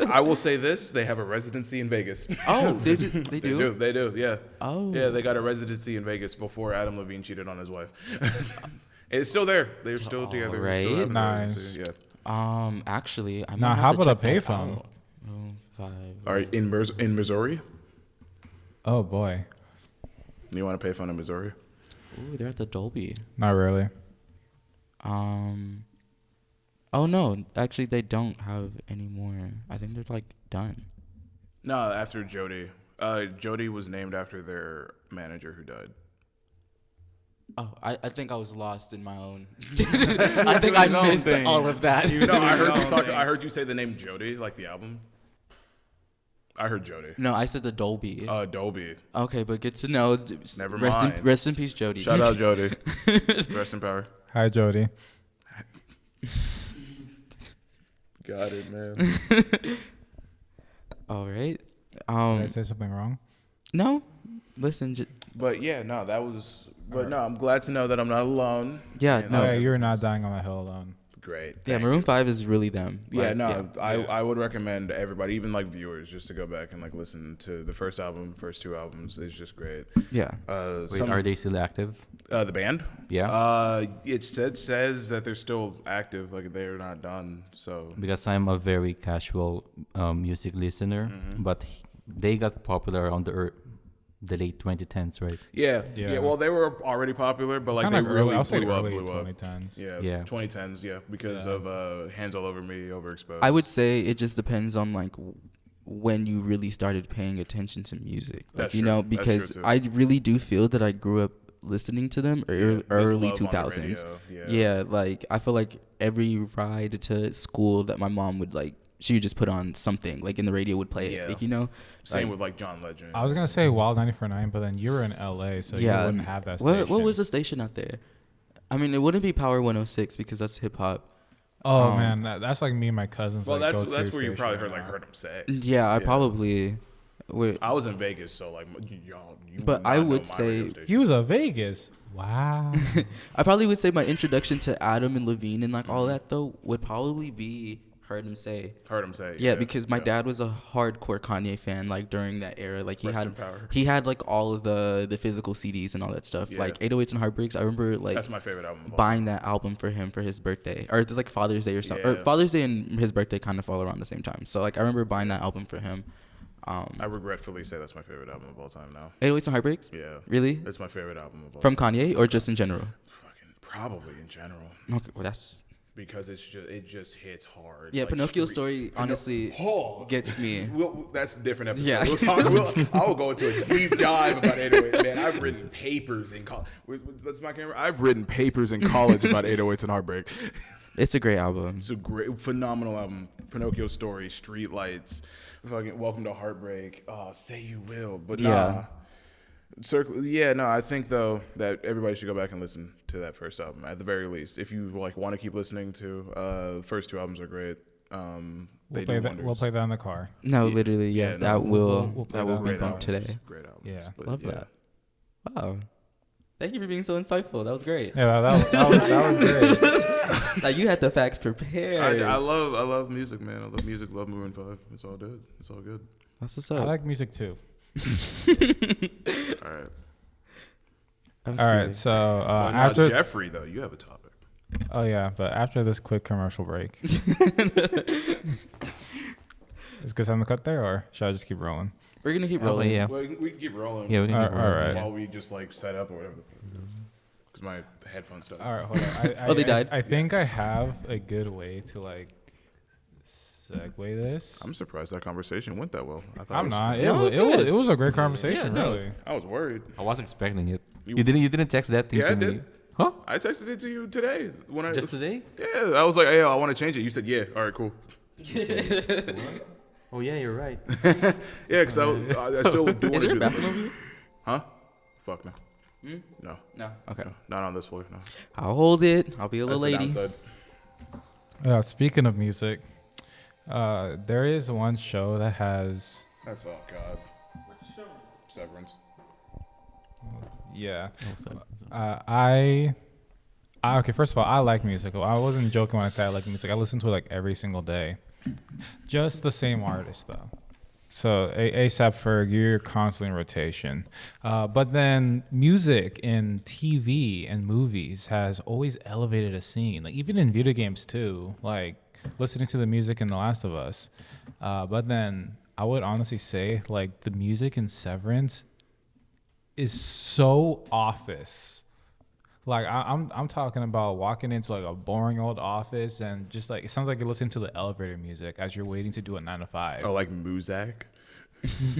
S2: I will say this: they have a residency in Vegas.
S1: Oh, they do. They do.
S2: They do. Yeah.
S1: Oh.
S2: Yeah, they got a residency in Vegas before Adam Levine cheated on his wife. It's still there. They're still together. They still
S1: Alright.
S2: have a
S3: Nice.
S2: residency, Yeah.
S1: Actually, I might
S3: Now,
S1: have
S3: how
S1: to
S3: about a
S1: check that
S3: payphone?
S1: out. Oh, 5.
S2: All right, in Missouri,
S3: Oh boy,
S2: you want to pay phone in Missouri?
S1: Ooh, they're at the Dolby.
S3: not really.
S1: Oh no, actually they don't have any more. I think they're like done.
S2: No, after Jody. Jody was named after their manager who died.
S1: Oh, I think I was lost in my own. I think I missed all of that.
S2: No, I heard you talk. I heard you say the name Jody, like the album. I heard Jody.
S1: No, I said the Dolby.
S2: Dolby.
S1: Okay, but good to know.
S2: Never mind.
S1: Rest in peace, Jody.
S2: Shout out Jody. Rest in power.
S3: Hi, Jody.
S2: Got it, man.
S1: All right.
S3: Did I say something wrong?
S1: No. Listen.
S2: But yeah, no, that was. But no, I'm glad to know that I'm not alone.
S1: Yeah,
S2: And,
S1: no.
S3: Yeah, you're not dying on that hill alone.
S2: Great.
S1: Yeah,
S2: Thank
S1: Maroon
S2: you.
S1: 5 is really them.
S2: Yeah,
S1: Like,
S2: no, I would recommend everybody, even like viewers, just to go back and like listen to the first album, first two albums. It's just great.
S1: Yeah.
S4: Wait, are they still active?
S2: The band?
S4: Yeah.
S2: It says that they're still active, like they're not done. So
S4: Because I'm a very casual music listener, but they got popular on the late 2010s, right?
S2: yeah. Well, they were already popular, but like
S3: Kinda
S2: they really
S3: I'll say
S2: blew up.
S3: early
S2: Blew up.
S3: 2010s.
S2: Yeah, 2010s. Yeah, because of Hands All Over Me, Overexposed.
S1: I would say it just depends on like when you really started paying attention to music. Like,
S2: That's
S1: you
S2: true.
S1: know,
S2: That's
S1: because
S2: true, too.
S1: I really do feel that I grew up listening to them
S2: This
S1: early
S2: love on the
S1: 2000s.
S2: radio,
S1: Yeah, like I feel like every ride to school that my mom would like, she would just put on something like in the radio would play
S2: Yeah.
S1: it, like, you know.
S2: Same
S1: like,
S2: with like John Legend.
S3: I was gonna say Wild 94.9, but then you were in LA, so you wouldn't have that station.
S1: What was the station out there? I mean, it wouldn't be Power 106 because that's hip hop.
S3: Oh man, that's like me and my cousins.
S2: well,
S3: like,
S2: that's
S3: go-to
S2: where you
S3: station
S2: probably
S3: right now.
S2: heard him say.
S1: Yeah, I probably would.
S2: I was in Vegas, so like y'all. You
S1: But
S2: would not
S1: I
S2: know
S1: would
S2: my
S1: say-
S2: radio station.
S3: He was a Vegas. Wow.
S1: I probably would say my introduction to Adam and Levine and like all that though would probably be Heard Him Say.
S2: Heard him say.
S1: Yeah, because my dad was a hardcore Kanye fan like during that era. Like
S2: Rest in power.
S1: he had like all of the physical CDs and all that stuff.
S2: Yeah.
S1: Like 808s and Heartbreaks. I remember like
S2: That's my favorite album. Of all
S1: buying that album for him for his birthday, or it's like Father's Day or something. Or
S2: Yeah.
S1: Father's Day and his birthday kind of fall around the same time. So like I remember buying that album for him.
S2: I regretfully say that's my favorite album of all time now.
S1: 808s and Heartbreaks.
S2: Yeah.
S1: Really?
S2: It's my favorite album of all
S1: From
S2: time.
S1: Kanye or just in general?
S2: Fucking probably in general.
S1: Okay, well that's
S2: Because it just hits hard.
S1: yeah.
S2: like
S1: Pinocchio
S2: street-
S1: story honestly gets me.
S2: That's a different episode.
S1: Yeah.
S2: I will go into a deep dive about 808. Man, I've written papers in college. What's my camera? I've written papers in college about 808s and Heartbreak.
S1: It's a great album.
S2: It's a great, phenomenal album. Pinocchio Story, Street Lights, fucking Welcome to Heartbreak. Say You Will, but
S1: Yeah.
S2: Circle. Yeah, no. I think though that everybody should go back and listen to that first album at the very least. If you like want to keep listening to, the first two albums are great. They do wonders.
S3: We'll play that in the car.
S1: No, literally, yeah.
S2: yeah, no,
S1: that will
S3: we'll play
S1: that will
S3: that
S1: be
S3: right
S1: bumped
S3: now.
S1: today.
S2: Great albums.
S3: Yeah.
S2: But
S1: Love that. Wow. Thank you for being so insightful. That was great.
S3: Yeah, that was great.
S1: Like you had the facts prepared.
S2: I love music, man. I love music. Love Maroon 5. It's all good. It's all good.
S1: That's what's
S3: I
S1: up.
S3: like music too.
S2: All right.
S3: All right, so
S2: Now,
S3: after
S2: Jeffrey, though, you have a topic.
S3: oh yeah, but after this quick commercial break, is good time to cut there, or should I just keep rolling?
S1: We're gonna keep
S4: Oh,
S1: rolling.
S4: yeah.
S2: Well, we can keep rolling.
S4: Yeah, we can
S3: All
S4: keep rolling.
S3: right.
S2: While we just like set up or whatever. Because my headphones died.
S3: All right, hold on.
S1: Oh, they died?
S3: I think I have a good way to like segue this.
S2: I'm surprised that conversation went that well. I thought
S3: I'm
S2: it was-
S3: not. It,
S1: No,
S3: was,
S1: it's
S3: it, was,
S1: good.
S3: it was a great conversation,
S1: Yeah, no.
S3: really.
S2: I was worried.
S4: I was expecting it.
S2: You-
S4: You didn't text that thing
S2: Yeah,
S4: to
S2: I
S4: me.
S2: did.
S4: Huh?
S2: I texted it to you today when I
S4: Just today?
S2: Yeah, I was like, hey, I want to change it. You said, yeah. All right, cool.
S4: Oh yeah, you're right.
S2: Yeah, because I still do want
S1: Is
S2: to
S1: there a
S2: do
S1: bathroom
S2: that.
S1: over here?
S2: Huh? Fuck no. No.
S1: No. Okay.
S2: No. Not on this floor. No.
S1: I'll hold it. I'll be a little
S2: That's the
S1: lady.
S2: downside.
S3: Speaking of music, there is one show that has
S2: That's oh god. Severance.
S3: yeah.
S4: Oh,
S3: Okay, first of all, I like music. I wasn't joking when I said I like music. I listen to it like every single day. Just the same artist though. So ASAP Ferg, you're constantly in rotation. But then music in TV and movies has always elevated a scene. Like even in video games too. Like listening to the music in The Last of Us. But then I would honestly say like the music in Severance is so Office. Like I'm talking about walking into like a boring old office and just like it sounds like you're listening to the elevator music as you're waiting to do a 9 to 5.
S2: Oh, like Muzak?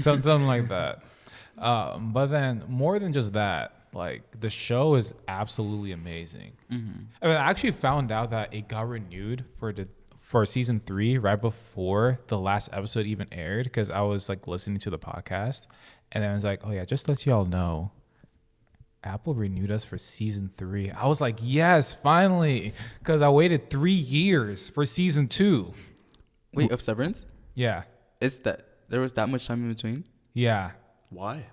S3: Something like that. But then more than just that, like the show is absolutely amazing. I mean, I actually found out that it got renewed for the for season 3 right before the last episode even aired, because I was like listening to the podcast, and then I was like, oh yeah, just to let y'all know, Apple renewed us for season 3. I was like, yes, finally, because I waited 3 years for season 2.
S1: Wait, of Severance?
S3: Yeah.
S1: There was that much time in between?
S3: Yeah.
S2: Why?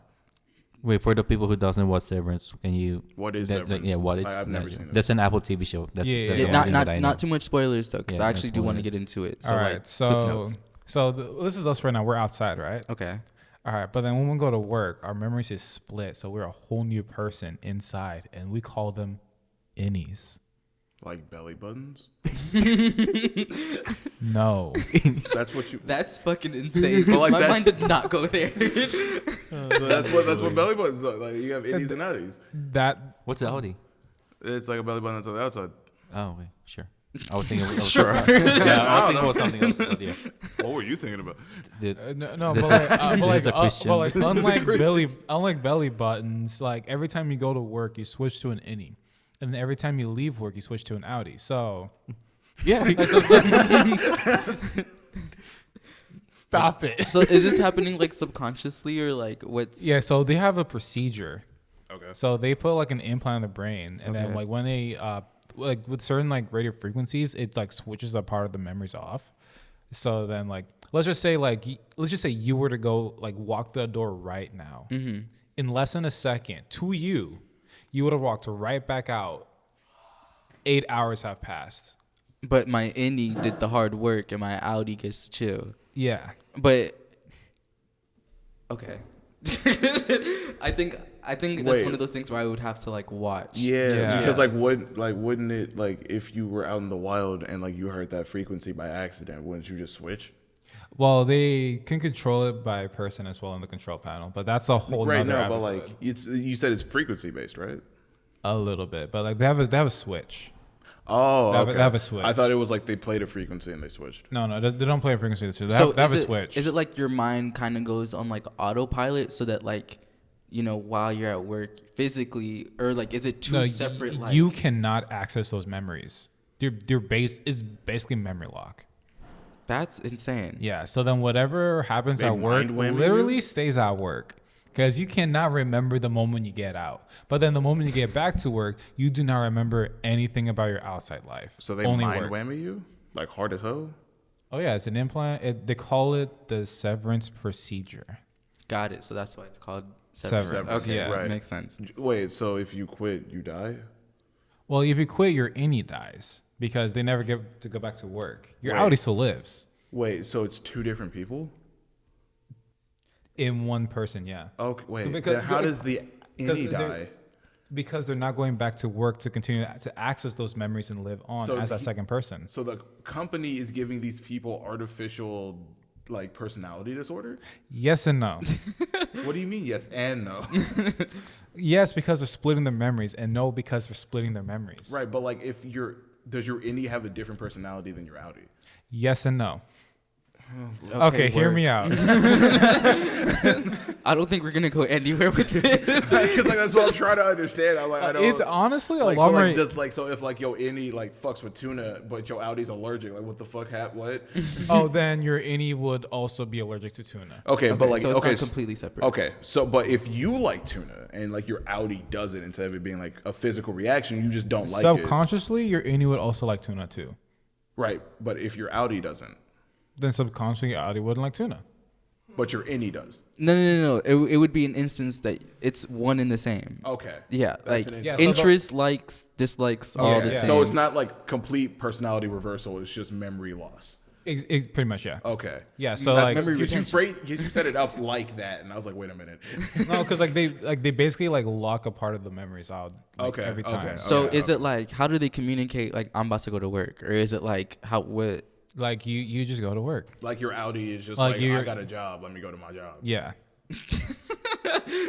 S4: Wait, for the people who doesn't watch Severance, can you?
S2: What is Severance?
S4: Yeah, what is?
S2: I've never seen it.
S4: That's an Apple TV show. That's
S3: Yeah,
S4: that's
S3: yeah,
S4: the
S3: yeah.
S4: only thing that I know.
S1: Not too much spoilers though, because
S4: Yeah,
S1: I
S4: no
S1: actually do want to
S4: spoilers.
S1: get into it. So
S3: All
S1: like,
S3: right.
S1: cliff
S3: So
S1: notes.
S3: this is us right now. We're outside, right?
S1: Okay.
S3: All right. But then when we go to work, our memories is split. So we're a whole new person inside, and we call them innies.
S2: Like belly buttons?
S3: No.
S2: That's what you.
S1: That's fucking insane. 'cause
S2: Like,
S1: my
S2: that's-
S1: mind does not go there.
S2: That's what belly buttons are. Like you have innies and outies.
S3: That
S4: What's the Audi?
S2: It's like a belly button that's on the outside.
S4: Oh, okay, sure. I was thinking.
S1: Sure.
S4: Yeah, I was thinking about something else. But yeah.
S2: What were you thinking about?
S3: no,
S4: This
S3: but
S4: is-
S3: like,
S4: this is a Christian.
S3: but like unlike belly buttons, like every time you go to work, you switch to an innie, and then every time you leave work, you switch to an outie. So
S4: Yeah.
S3: stop it.
S1: So is this happening like subconsciously or like what's?
S3: Yeah, so they have a procedure.
S2: Okay.
S3: So they put like an implant in the brain, and then
S1: Okay.
S3: like when they like with certain like radio frequencies, it like switches a part of the memories off. So then like let's just say you were to go like walk the door right now.
S1: Mm-hmm.
S3: In less than a second, to you would have walked right back out. 8 hours have passed.
S1: But my indie did the hard work and my Audi gets to chill.
S3: Yeah.
S1: But okay. I think that's
S2: Wait.
S1: one of those things where I would have to like watch.
S3: Yeah.
S2: Because wouldn't it like if you were out in the wild and like you heard that frequency by accident, wouldn't you just switch?
S3: Well, they can control it by person as well in the control panel, but that's a whole
S2: Right
S3: nother
S2: now, but
S3: episode.
S2: like you said it's frequency based, right?
S3: A little bit, but like they have a switch.
S2: Oh,
S3: They have a-
S2: okay.
S3: they have a switch.
S2: I thought it was like they played a frequency and they switched.
S3: No, they don't play a frequency. They
S1: So
S3: have a
S1: is it-
S3: switch.
S1: Is it like your mind kind of goes on like autopilot so that like, you know, while you're at work physically, or like is it two
S3: No,
S1: separate? Like,
S3: you cannot access those memories. Your base is basically memory lock.
S1: that's insane.
S3: Yeah. So then whatever happens
S2: They
S3: at work
S2: mind whammy
S3: literally
S2: you?
S3: stays at work. Because you cannot remember the moment you get out. But then the moment you get back to work, you do not remember anything about your outside life.
S2: So they
S3: Only
S2: mind
S3: work.
S2: whammy you like hard as hell.
S3: Oh, yeah. It's an implant. They call it the severance procedure.
S1: Got it. So that's why it's called
S3: Severance.
S1: severance. Okay,
S3: Yeah.
S2: Right.
S1: makes sense.
S2: Wait, so if you quit, you die?
S3: Well, if you quit, your innie dies because they never get to go back to work. Your
S2: Right.
S3: Audi still lives
S2: Wait, so it's two different people?
S3: in one person, yeah.
S2: Okay, wait.
S3: Because-
S2: then how does the
S3: because
S2: innie
S3: they're-
S2: die?
S3: Because they're not going back to work to continue to access those memories and live on
S2: So
S3: as a
S2: he-
S3: second person.
S2: So the company is giving these people artificial like personality disorder?
S3: Yes and no.
S2: What do you mean yes and no?
S3: Yes, because they're splitting their memories, and no, because they're splitting their memories.
S2: Right, but like if does your indie have a different personality than your Audi?
S3: Yes and no. Okay, hear
S1: word.
S3: me out.
S1: I don't think we're gonna go anywhere with this.
S2: Because like that's what I'm trying to understand. I'm like I don't.
S3: It's honestly a
S2: like,
S3: lot
S2: so
S3: more.
S2: like does like so if like your indie like fucks with tuna, but your Audi's allergic, like what the fuck what?
S3: Oh, then your innie would also be allergic to tuna.
S2: Okay, but like
S1: so it's
S2: okay,
S1: not completely separate.
S2: Okay, so but if you like tuna and like your Audi doesn't, instead of it being like a physical reaction, you just don't like it.
S3: Subconsciously, your innie would also like tuna too.
S2: Right, but if your Audi doesn't,
S3: Then subconsciously, your Audi wouldn't like tuna.
S2: but your innie does.
S1: No. It would be an instance that it's one and the same.
S2: Okay.
S1: Yeah,
S2: That's
S1: like
S2: an
S3: Yeah,
S2: instance.
S3: so
S1: interests, likes, dislikes, all
S3: Yeah,
S1: the
S3: yeah.
S1: same.
S2: So it's not like complete personality reversal. It's just memory loss.
S3: It's pretty much, yeah.
S2: Okay.
S3: Yeah, so
S2: That's
S3: like,
S1: memory
S2: because
S1: retention.
S2: you set it up like that, and I was like, wait a minute.
S3: no, because they basically like lock a part of the memories out like,
S2: Okay,
S3: every time.
S2: okay.
S1: So
S2: Okay,
S1: is it like how do they communicate like I'm about to go to work, or is it like how what?
S3: Like you just go to work.
S2: Like your Audi is just
S3: Like
S2: like,
S3: you're-
S2: I got a job. Let me go to my job.
S3: Yeah.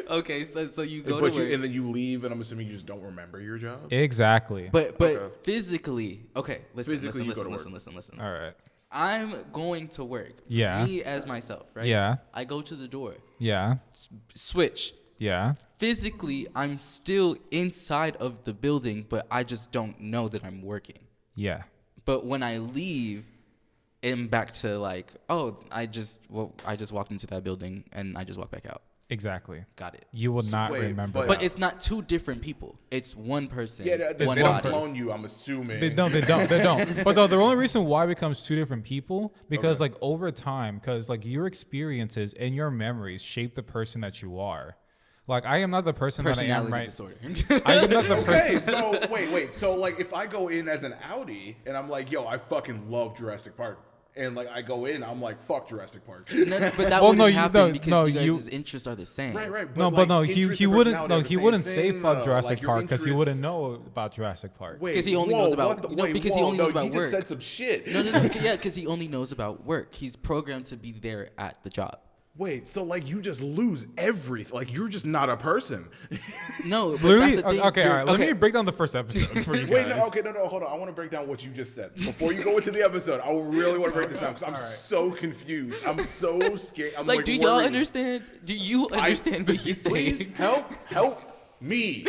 S1: Okay, so you go
S2: But
S1: to work,
S2: and then you leave, and I'm assuming you just don't remember your job.
S3: Exactly.
S1: but
S2: Okay.
S1: physically, okay. Listen,
S2: Physically, you go to
S1: listen.
S3: All right.
S1: I'm going to work.
S3: Yeah.
S1: Me as myself, right?
S3: Yeah.
S1: I go to the door,
S3: Yeah.
S1: switch.
S3: Yeah.
S1: Physically, I'm still inside of the building, but I just don't know that I'm working.
S3: Yeah.
S1: But when I leave, and back to like, oh, I just walked into that building and I just walked back out.
S3: Exactly.
S1: Got it.
S3: You would not remember.
S1: But it's not two different people. It's one person.
S2: Yeah,
S1: one
S2: they don't
S1: body.
S2: clone you, I'm assuming.
S3: They don't. But the only reason why it becomes two different people, because like over time, because like your experiences and your memories shape the person that you are. Like I am not the person that I am right.
S1: Disorder.
S3: I am not the person.
S2: Okay, so wait. So like if I go in as an Audi and I'm like, yo, I fucking love Jurassic Park. And like I go in, I'm like, fuck Jurassic Park.
S1: But that wouldn't happen because you guys' interests are the same.
S2: Right.
S3: He wouldn't say fuck Jurassic Park because he wouldn't know about Jurassic Park.
S1: Because he only knows about because he only knows about
S2: he
S1: work.
S2: just said some shit.
S1: No. Yeah, because he only knows about work. He's programmed to be there at the job.
S2: Wait, so like you just lose everything. Like you're just not a person.
S1: No, but
S3: Literally,
S1: that's the thing.
S3: okay, all right. Let me break down the first episode for you guys.
S2: Wait, no, hold on. I want to break down what you just said before you go into the episode. I really want to break this down because I'm so confused. I'm so scared. I'm
S1: like, do y'all
S2: worried.
S1: understand? Do you understand what he's saying?
S2: Please help me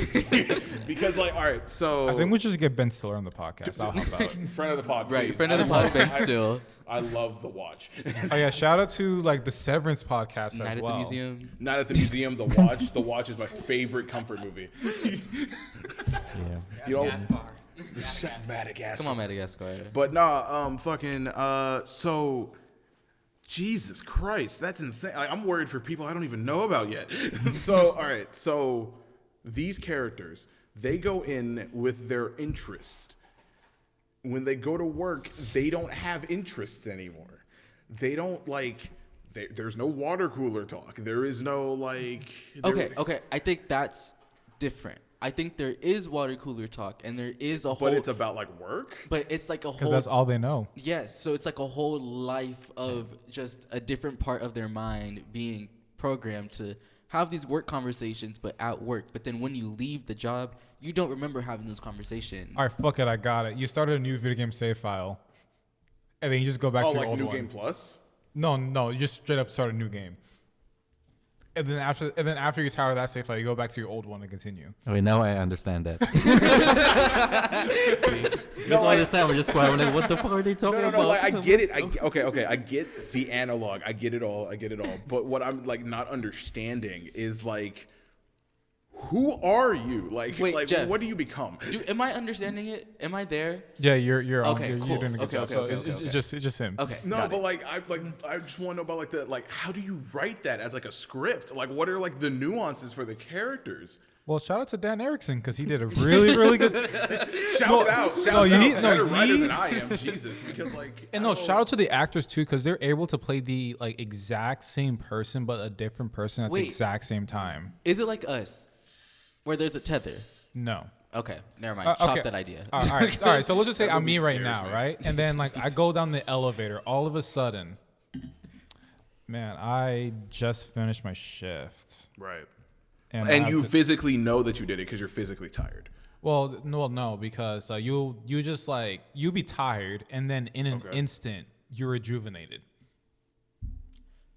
S2: because like, all right, so
S3: I think we should just get Ben Stiller on the podcast. I'll help out.
S2: friend of the pod,
S1: Right,
S2: please.
S1: friend of the pod, Ben Still.
S2: I love The Watch.
S3: Oh yeah, shout out to like the Severance podcast
S1: Night
S3: as
S1: at
S3: well.
S1: the museum.
S2: Not at the museum. The Watch. The Watch is my favorite comfort movie.
S4: Yeah.
S2: You know,
S5: Madagascar.
S2: Madagascar.
S1: Come on, Madagascar.
S2: But nah, so Jesus Christ, that's insane. Like, I'm worried for people I don't even know about yet. So, all right, so these characters, they go in with their interest. When they go to work, they don't have interests anymore. They don't like. There's no water cooler talk. There is no like.
S1: Okay. I think that's different. I think there is water cooler talk, and there is a whole.
S2: But it's about like work.
S1: But it's like a
S3: Because
S1: whole.
S3: that's all they know.
S1: Yes, so it's like a whole life of just a different part of their mind being programmed to have these work conversations, but at work. But then when you leave the job, you don't remember having those conversations.
S3: All right, fuck it, I got it. You started a new video game save file, and then you just go back to your
S2: like
S3: old
S2: New
S3: one.
S2: Game Plus.
S3: No, you just straight up start a new game. And then after you're tired of that save file, you go back to your old one and continue.
S4: Okay, now I understand that. That's why this time we're just quiet. Like, what the fuck are they talking about?
S2: No. Like, I get it. Okay. I get the analog. I get it all. But what I'm like not understanding is like, who are you? Like,
S1: Wait,
S2: like
S1: Jeff,
S2: what do you become?
S1: Am I understanding it? Am I there?
S3: Yeah, you're
S1: Okay,
S3: you're
S1: cool.
S3: doing a good job.
S1: Okay.
S3: It's just him.
S1: Okay.
S2: No,
S1: got
S2: but
S1: it.
S2: I just want to know about how do you write that as like a script? Like, what are like the nuances for the characters?
S3: Well, shout out to Dan Erickson because he did a really, really good.
S2: Shouts out. Better writer than I am, Jesus. Because like,
S3: And no, shout out to the actors too because they're able to play the like exact same person but a different person at the exact same time.
S1: Is it like Us, where there's a tether?
S3: No.
S1: Okay, never mind. Chop
S3: okay.
S1: that idea.
S3: All right. So let's just say
S2: That
S3: I'm
S2: movie
S3: me right
S2: scares
S3: now,
S2: me.
S3: right? And then like I go down the elevator. All of a sudden, man, I just finished my shift.
S2: right.
S3: And
S2: And you physically know that you did it because you're physically tired.
S3: Well, no, because you just like you be tired, and then in an instant you're rejuvenated.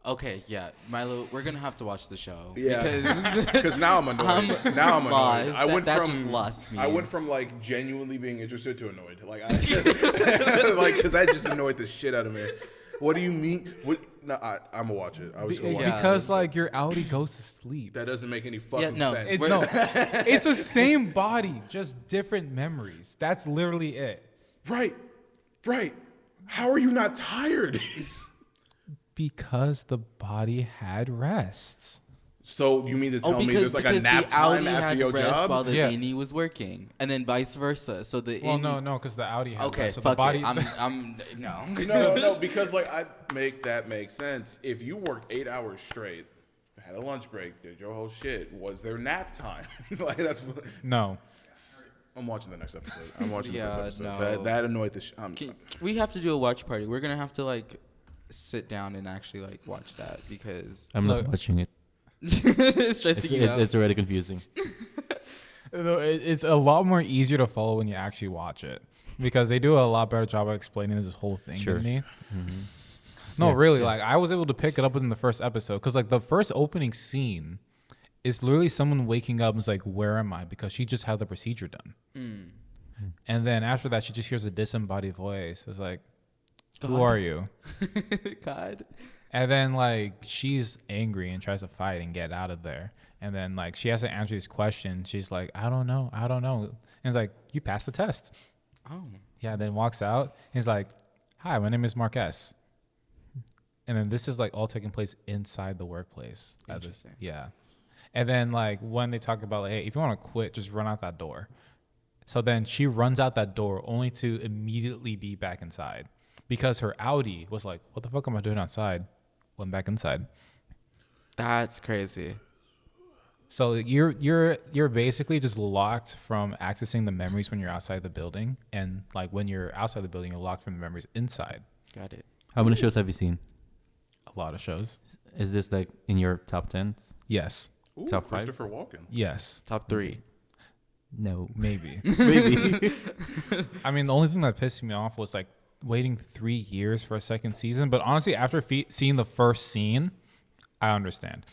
S1: Okay, yeah, Milo, we're gonna have to watch the show.
S2: Yeah, because now I'm annoyed. I'm annoyed.
S1: lost.
S2: I went
S1: That
S2: from
S1: just lost me.
S2: I went from like genuinely being interested to annoyed. Like, like because that just annoyed the shit out of me. What do you mean? What? No, I'm gonna watch it. I was gonna watch it.
S3: Because like your Audi goes to sleep.
S2: That doesn't make any fucking
S1: no,
S2: sense.
S3: It's the same body, just different memories. That's literally it.
S2: Right. How are you not tired?
S3: Because the body had rest.
S2: So you mean to tell me there's like a nap
S1: the Audi
S2: time after
S1: had
S2: your
S1: rest
S2: job?
S1: while the
S3: Yeah.
S1: Innie was working, and then vice versa. So the
S3: Well,
S1: Innie,
S3: no, because the Audi had
S1: Okay,
S3: rest. So
S1: fuck
S3: the body.
S1: it. I'm no.
S2: No, because like I make that make sense. If you worked 8 hours straight, had a lunch break, did your whole shit, was there nap time? Like that's.
S3: No.
S2: I'm watching the next episode. I'm watching the
S1: Yeah,
S2: first episode.
S1: no.
S2: That annoyed the shit.
S1: We have to do a watch party. We're gonna have to like sit down and actually like watch that because
S4: I'm not
S3: Look.
S4: watching it.
S1: it's stressing you out.
S4: It's already confusing.
S3: It's a lot more easier to follow when you actually watch it because they do a lot better job of explaining this whole thing
S4: Sure.
S3: than me.
S4: Mm-hmm.
S3: No,
S4: Yeah,
S3: really,
S4: yeah.
S3: like I was able to pick it up within the first episode because like the first opening scene is literally someone waking up and is like, "Where am I?" Because she just had the procedure done, and then after that, she just hears a disembodied voice. It's like, Who are you?
S1: God.
S3: And then like she's angry and tries to fight and get out of there. And then like she has to answer these questions. She's like, I don't know. And it's like, you passed the test.
S1: Oh.
S3: Yeah, then walks out. He's like, hi, my name is Marquez. And then this is like all taking place inside the workplace.
S1: Interesting.
S3: Yeah. And then like when they talk about like, hey, if you want to quit, just run out that door. So then she runs out that door only to immediately be back inside because her Audi was like, what the fuck am I doing outside? Went back inside.
S1: That's crazy.
S3: So you're basically just locked from accessing the memories when you're outside the building, and like when you're outside the building, you're locked from the memories inside.
S1: Got it.
S4: How many shows have you seen?
S3: A lot of shows.
S4: Is this like in your top 10s?
S3: Yes.
S2: Ooh,
S4: Top 5?
S2: Christopher Walken.
S3: Yes.
S1: Top 3.
S4: No.
S3: Maybe.
S4: Maybe.
S3: I mean, the only thing that pissed me off was like waiting 3 years for a second season. But honestly, after seeing the first scene, I understand.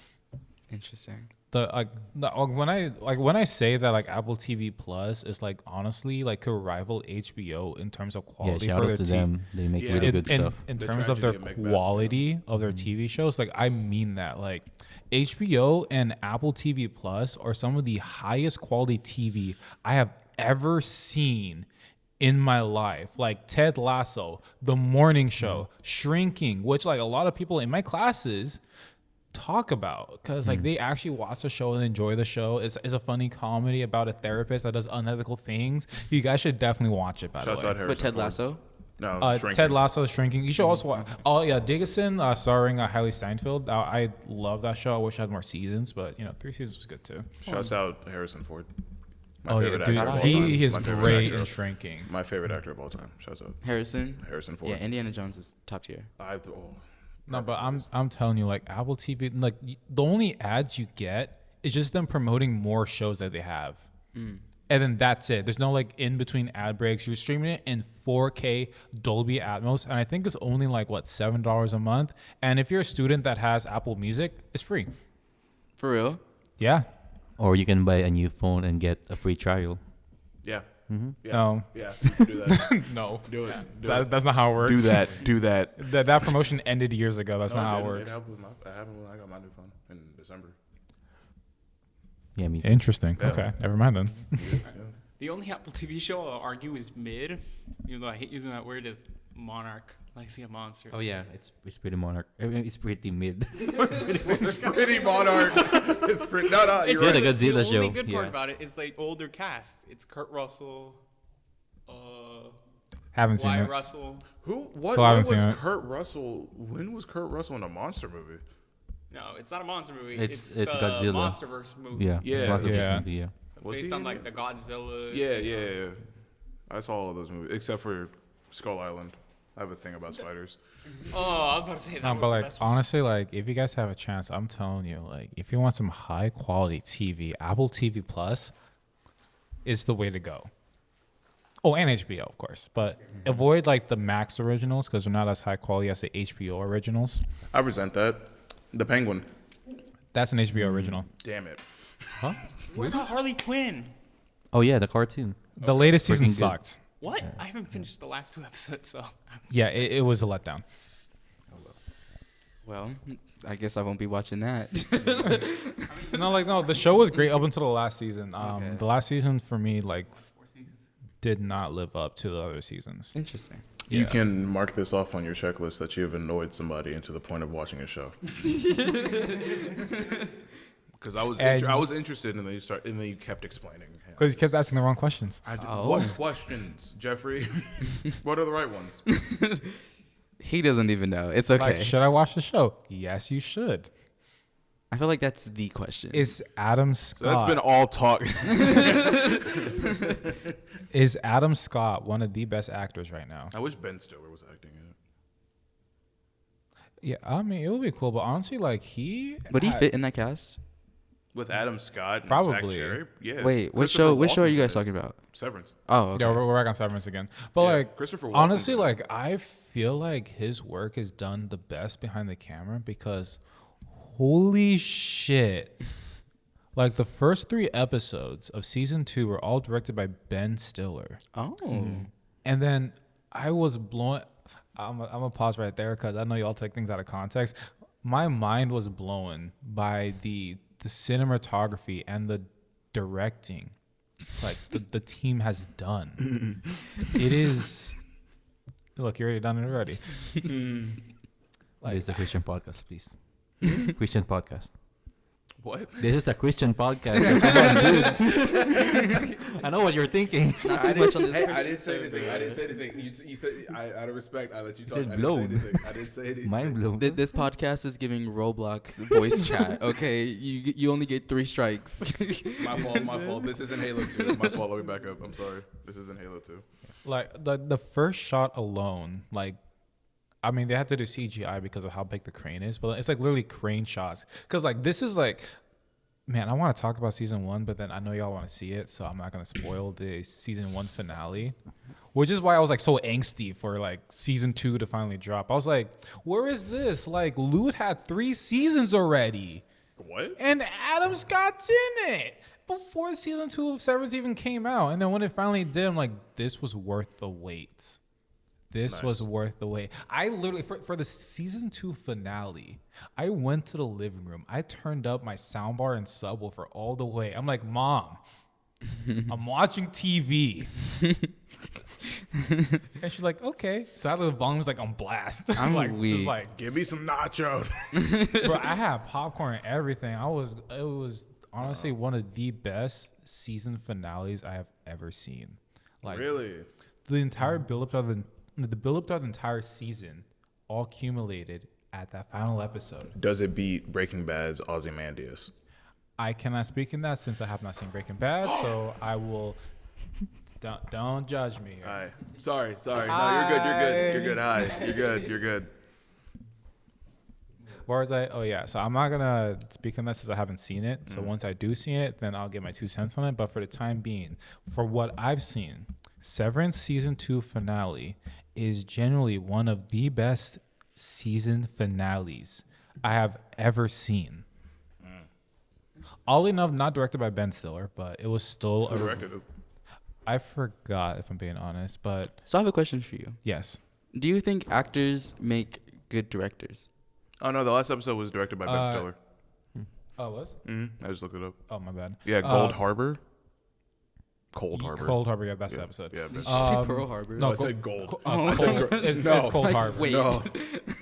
S1: Interesting.
S3: When I say that like Apple TV Plus is like honestly like could rival HBO in terms of
S4: Yeah,
S3: quality
S4: shout
S3: for
S4: out
S3: their
S4: to
S3: TV.
S4: them. They make really good stuff.
S3: In
S2: The
S3: terms of their
S2: Tragedy of Macbeth,
S3: quality of their TV shows, like I mean that. Like HBO and Apple TV Plus are some of the highest quality TV I have ever seen in my life. Like Ted Lasso, The Morning Show, Shrinking, which like a lot of people in my classes talk about because like they actually watch the show and enjoy the show. It's a funny comedy about a therapist that does unethical things. You guys should definitely watch it, by the
S2: Shouts
S3: way.
S2: out Harrison
S1: But Ted
S2: Ford.
S1: Lasso?
S2: No, Shrinking.
S3: Ted Lasso, Shrinking. You should also watch. Oh yeah, Diggerson, starring Hailey Steinfeld. I love that show. I wish I had more seasons, but 3 seasons was good too.
S2: Shouts out Harrison Ford. My
S3: Oh yeah,
S2: favorite
S3: dude,
S2: actor of all time.
S3: he is
S2: My favorite
S3: great
S2: actor
S3: in
S2: of-
S3: Shrinking.
S2: My favorite actor of all time. Shouts out
S1: Harrison
S2: Ford.
S1: Yeah, Indiana Jones is top tier.
S3: No, but I'm telling you, like Apple TV, like the only ads you get is just them promoting more shows that they have, and then that's it. There's no like in between ad breaks. You're streaming it in 4K Dolby Atmos, and I think it's only like what $7 a month. And if you're a student that has Apple Music, it's free.
S1: For real?
S3: Yeah.
S4: Or you can buy a new phone and get a free trial.
S2: Yeah. Yeah.
S3: No.
S2: Yeah. You can do that.
S3: No.
S2: Do it. Do
S3: That,
S2: it.
S3: that's not how it works.
S2: Do that. Do that.
S3: That promotion ended years ago. That's
S2: No,
S3: not how it
S2: didn't.
S3: works.
S2: It happened when I got my new phone in December.
S4: Yeah, me too.
S3: Interesting.
S2: Yeah.
S3: Okay. Never mind then.
S5: The only Apple TV show I'll argue is mid, even though I hate using that word, is Monarch, Legacy of Monsters.
S4: Oh yeah, it's pretty monarch. I mean, it's pretty mid.
S2: It's pretty Monarch. It's pretty. No,
S5: It's
S2: you're
S4: the
S2: right.
S4: Godzilla
S5: the
S4: show.
S5: only good part
S4: Yeah.
S5: about it is like older cast. It's Kurt Russell,
S3: Haven't seen
S5: Wyatt
S3: it.
S5: Russell.
S3: Still haven't seen it.
S2: Kurt Russell? When was Kurt Russell in a monster movie?
S5: No, it's not a monster movie.
S4: It's
S5: the
S4: Godzilla.
S5: MonsterVerse movie.
S4: Yeah,
S2: Yeah.
S4: it's Monster
S3: Yeah.
S4: movie, yeah.
S2: Was
S5: Based
S2: he
S5: on
S2: in
S5: like
S2: it?
S5: the Godzilla.
S2: Yeah. I saw all of those movies except for Skull Island. I have a thing about spiders.
S5: Oh, I was about to say that
S3: No,
S5: was
S3: but
S5: the
S3: like
S5: best one.
S3: honestly, like if you guys have a chance, I'm telling you, like if you want some high quality TV, Apple TV Plus is the way to go. Oh, and HBO, of course, but avoid like the Max originals because they're not as high quality as the HBO originals.
S2: I resent that. The Penguin.
S3: That's an HBO original.
S2: Damn it.
S5: What about Harley Quinn?
S4: Oh yeah, the cartoon.
S3: The latest season
S4: Freaking good.
S3: sucked.
S5: What? I haven't finished the last 2 episodes, so.
S3: Yeah, it was a letdown.
S1: Well, I guess I won't be watching that.
S3: No, the show was great up until the last season.
S1: Okay.
S3: The last season for me like did not live up to the other seasons.
S1: Interesting.
S2: You
S3: Yeah.
S2: can mark this off on your checklist that you have annoyed somebody into the point of watching a show. Because I was
S3: And-
S2: I was interested, and then you kept explaining.
S3: Because you kept asking the wrong questions.
S2: What questions, Jeffrey? What are the right ones?
S1: He doesn't even know. It's okay.
S3: Like, should I watch the show? Yes, you should.
S1: I feel like that's the question.
S3: Is Adam
S2: So
S3: Scott
S2: that's been all talk.
S3: is Adam Scott one of the best actors right now?
S2: I wish Ben Stiller was acting in it.
S3: Yeah, I mean it would be cool, but honestly, like
S1: Would he
S3: had-
S1: fit in that cast?
S2: With Adam Scott and
S3: Probably.
S2: Zach Cherry? Yeah.
S1: Wait, what
S2: Christopher
S1: show? Which show are
S2: Walken's
S1: you guys
S2: in it.
S1: talking about?
S2: Severance.
S1: Oh, okay.
S3: Yeah, we're back on Severance again. But
S2: Yeah,
S3: like
S2: Christopher Walken's
S3: honestly,
S2: in it.
S3: like I feel like his work is done the best behind the camera because holy shit. Like the first 3 episodes of season 2 were all directed by Ben Stiller.
S1: Oh.
S3: And then I was I'm gonna pause right there because I know y'all take things out of context. My mind was blown by the cinematography and the directing, like the team has done. It is. Look, you're already done it already.
S4: This is a Christian podcast, please. Christian podcast.
S2: What?
S4: This is a Christian podcast. So come on, dude. I know what you're thinking.
S1: Not too much on this.
S2: I didn't say anything. I didn't say anything. You said, out of respect, I let you talk.
S4: said
S2: I
S4: blown.
S2: didn't say anything. I didn't say anything.
S4: Mind blown.
S1: This podcast is giving Roblox voice chat. Okay, you only get 3 strikes.
S2: My fault. This isn't Halo 2. My fault. Let me back up. I'm sorry. This isn't Halo 2.
S3: Like the first shot alone, like, I mean, they had to do CGI because of how big the crane is, but it's like literally crane shots. Because like this is like, man, I want to talk about season 1, but then I know y'all want to see it, so I'm not gonna spoil the season 1 finale, which is why I was like so angsty for like season 2 to finally drop. I was like, where is this? Like, Loot had 3 seasons already.
S2: What?
S3: And Adam Scott's in it before season 2 of Severance even came out. And then when it finally did, I'm like, this was worth the wait. This was worth the wait. I literally, for the season 2 finale, I went to the living room. I turned up my soundbar and subwoofer all the way. I'm like, Mom, I'm watching TV. And she's like, okay. So the volume's like on blast.
S1: I'm
S3: like,
S1: weak.
S3: just like,
S2: Give me some nachos.
S3: bro, I had popcorn and everything. It was honestly one of the best season finales I have ever seen. Like,
S2: Really?
S3: the entire build up to the entire season all accumulated at that final episode.
S2: Does it beat Breaking Bad's Ozymandias?
S3: I cannot speak in that since I have not seen Breaking Bad, so I will. Don't judge me here.
S2: Hi. Sorry. No, you're good. Hi. You're good.
S3: Where was I? Oh yeah. So I'm not gonna speak on that since I haven't seen it. So once I do see it, then I'll get my 2 cents on it. But for the time being, for what I've seen, Severance season 2 finale is generally one of the best season finales I have ever seen. All enough, not directed by Ben Stiller, but it was still
S2: Who directed it?
S3: I forgot, if I'm being honest, but
S1: So I have a question for you.
S3: yes.
S1: Do you think actors make good directors?
S2: Oh no, the last episode was directed by Ben Stiller.
S3: Oh, it was?
S2: I just looked it up.
S3: Oh, my bad.
S2: Yeah, Gold Harbor. Cold Harbor.
S3: Cold Harbor, yeah, that's the episode.
S2: Yeah,
S1: Did you
S2: Ben-
S1: say Pearl Harbor?
S2: no, I
S3: Go-
S2: said gold.
S3: Cold, it's Cold
S1: Like,
S3: Harbor.
S1: wait.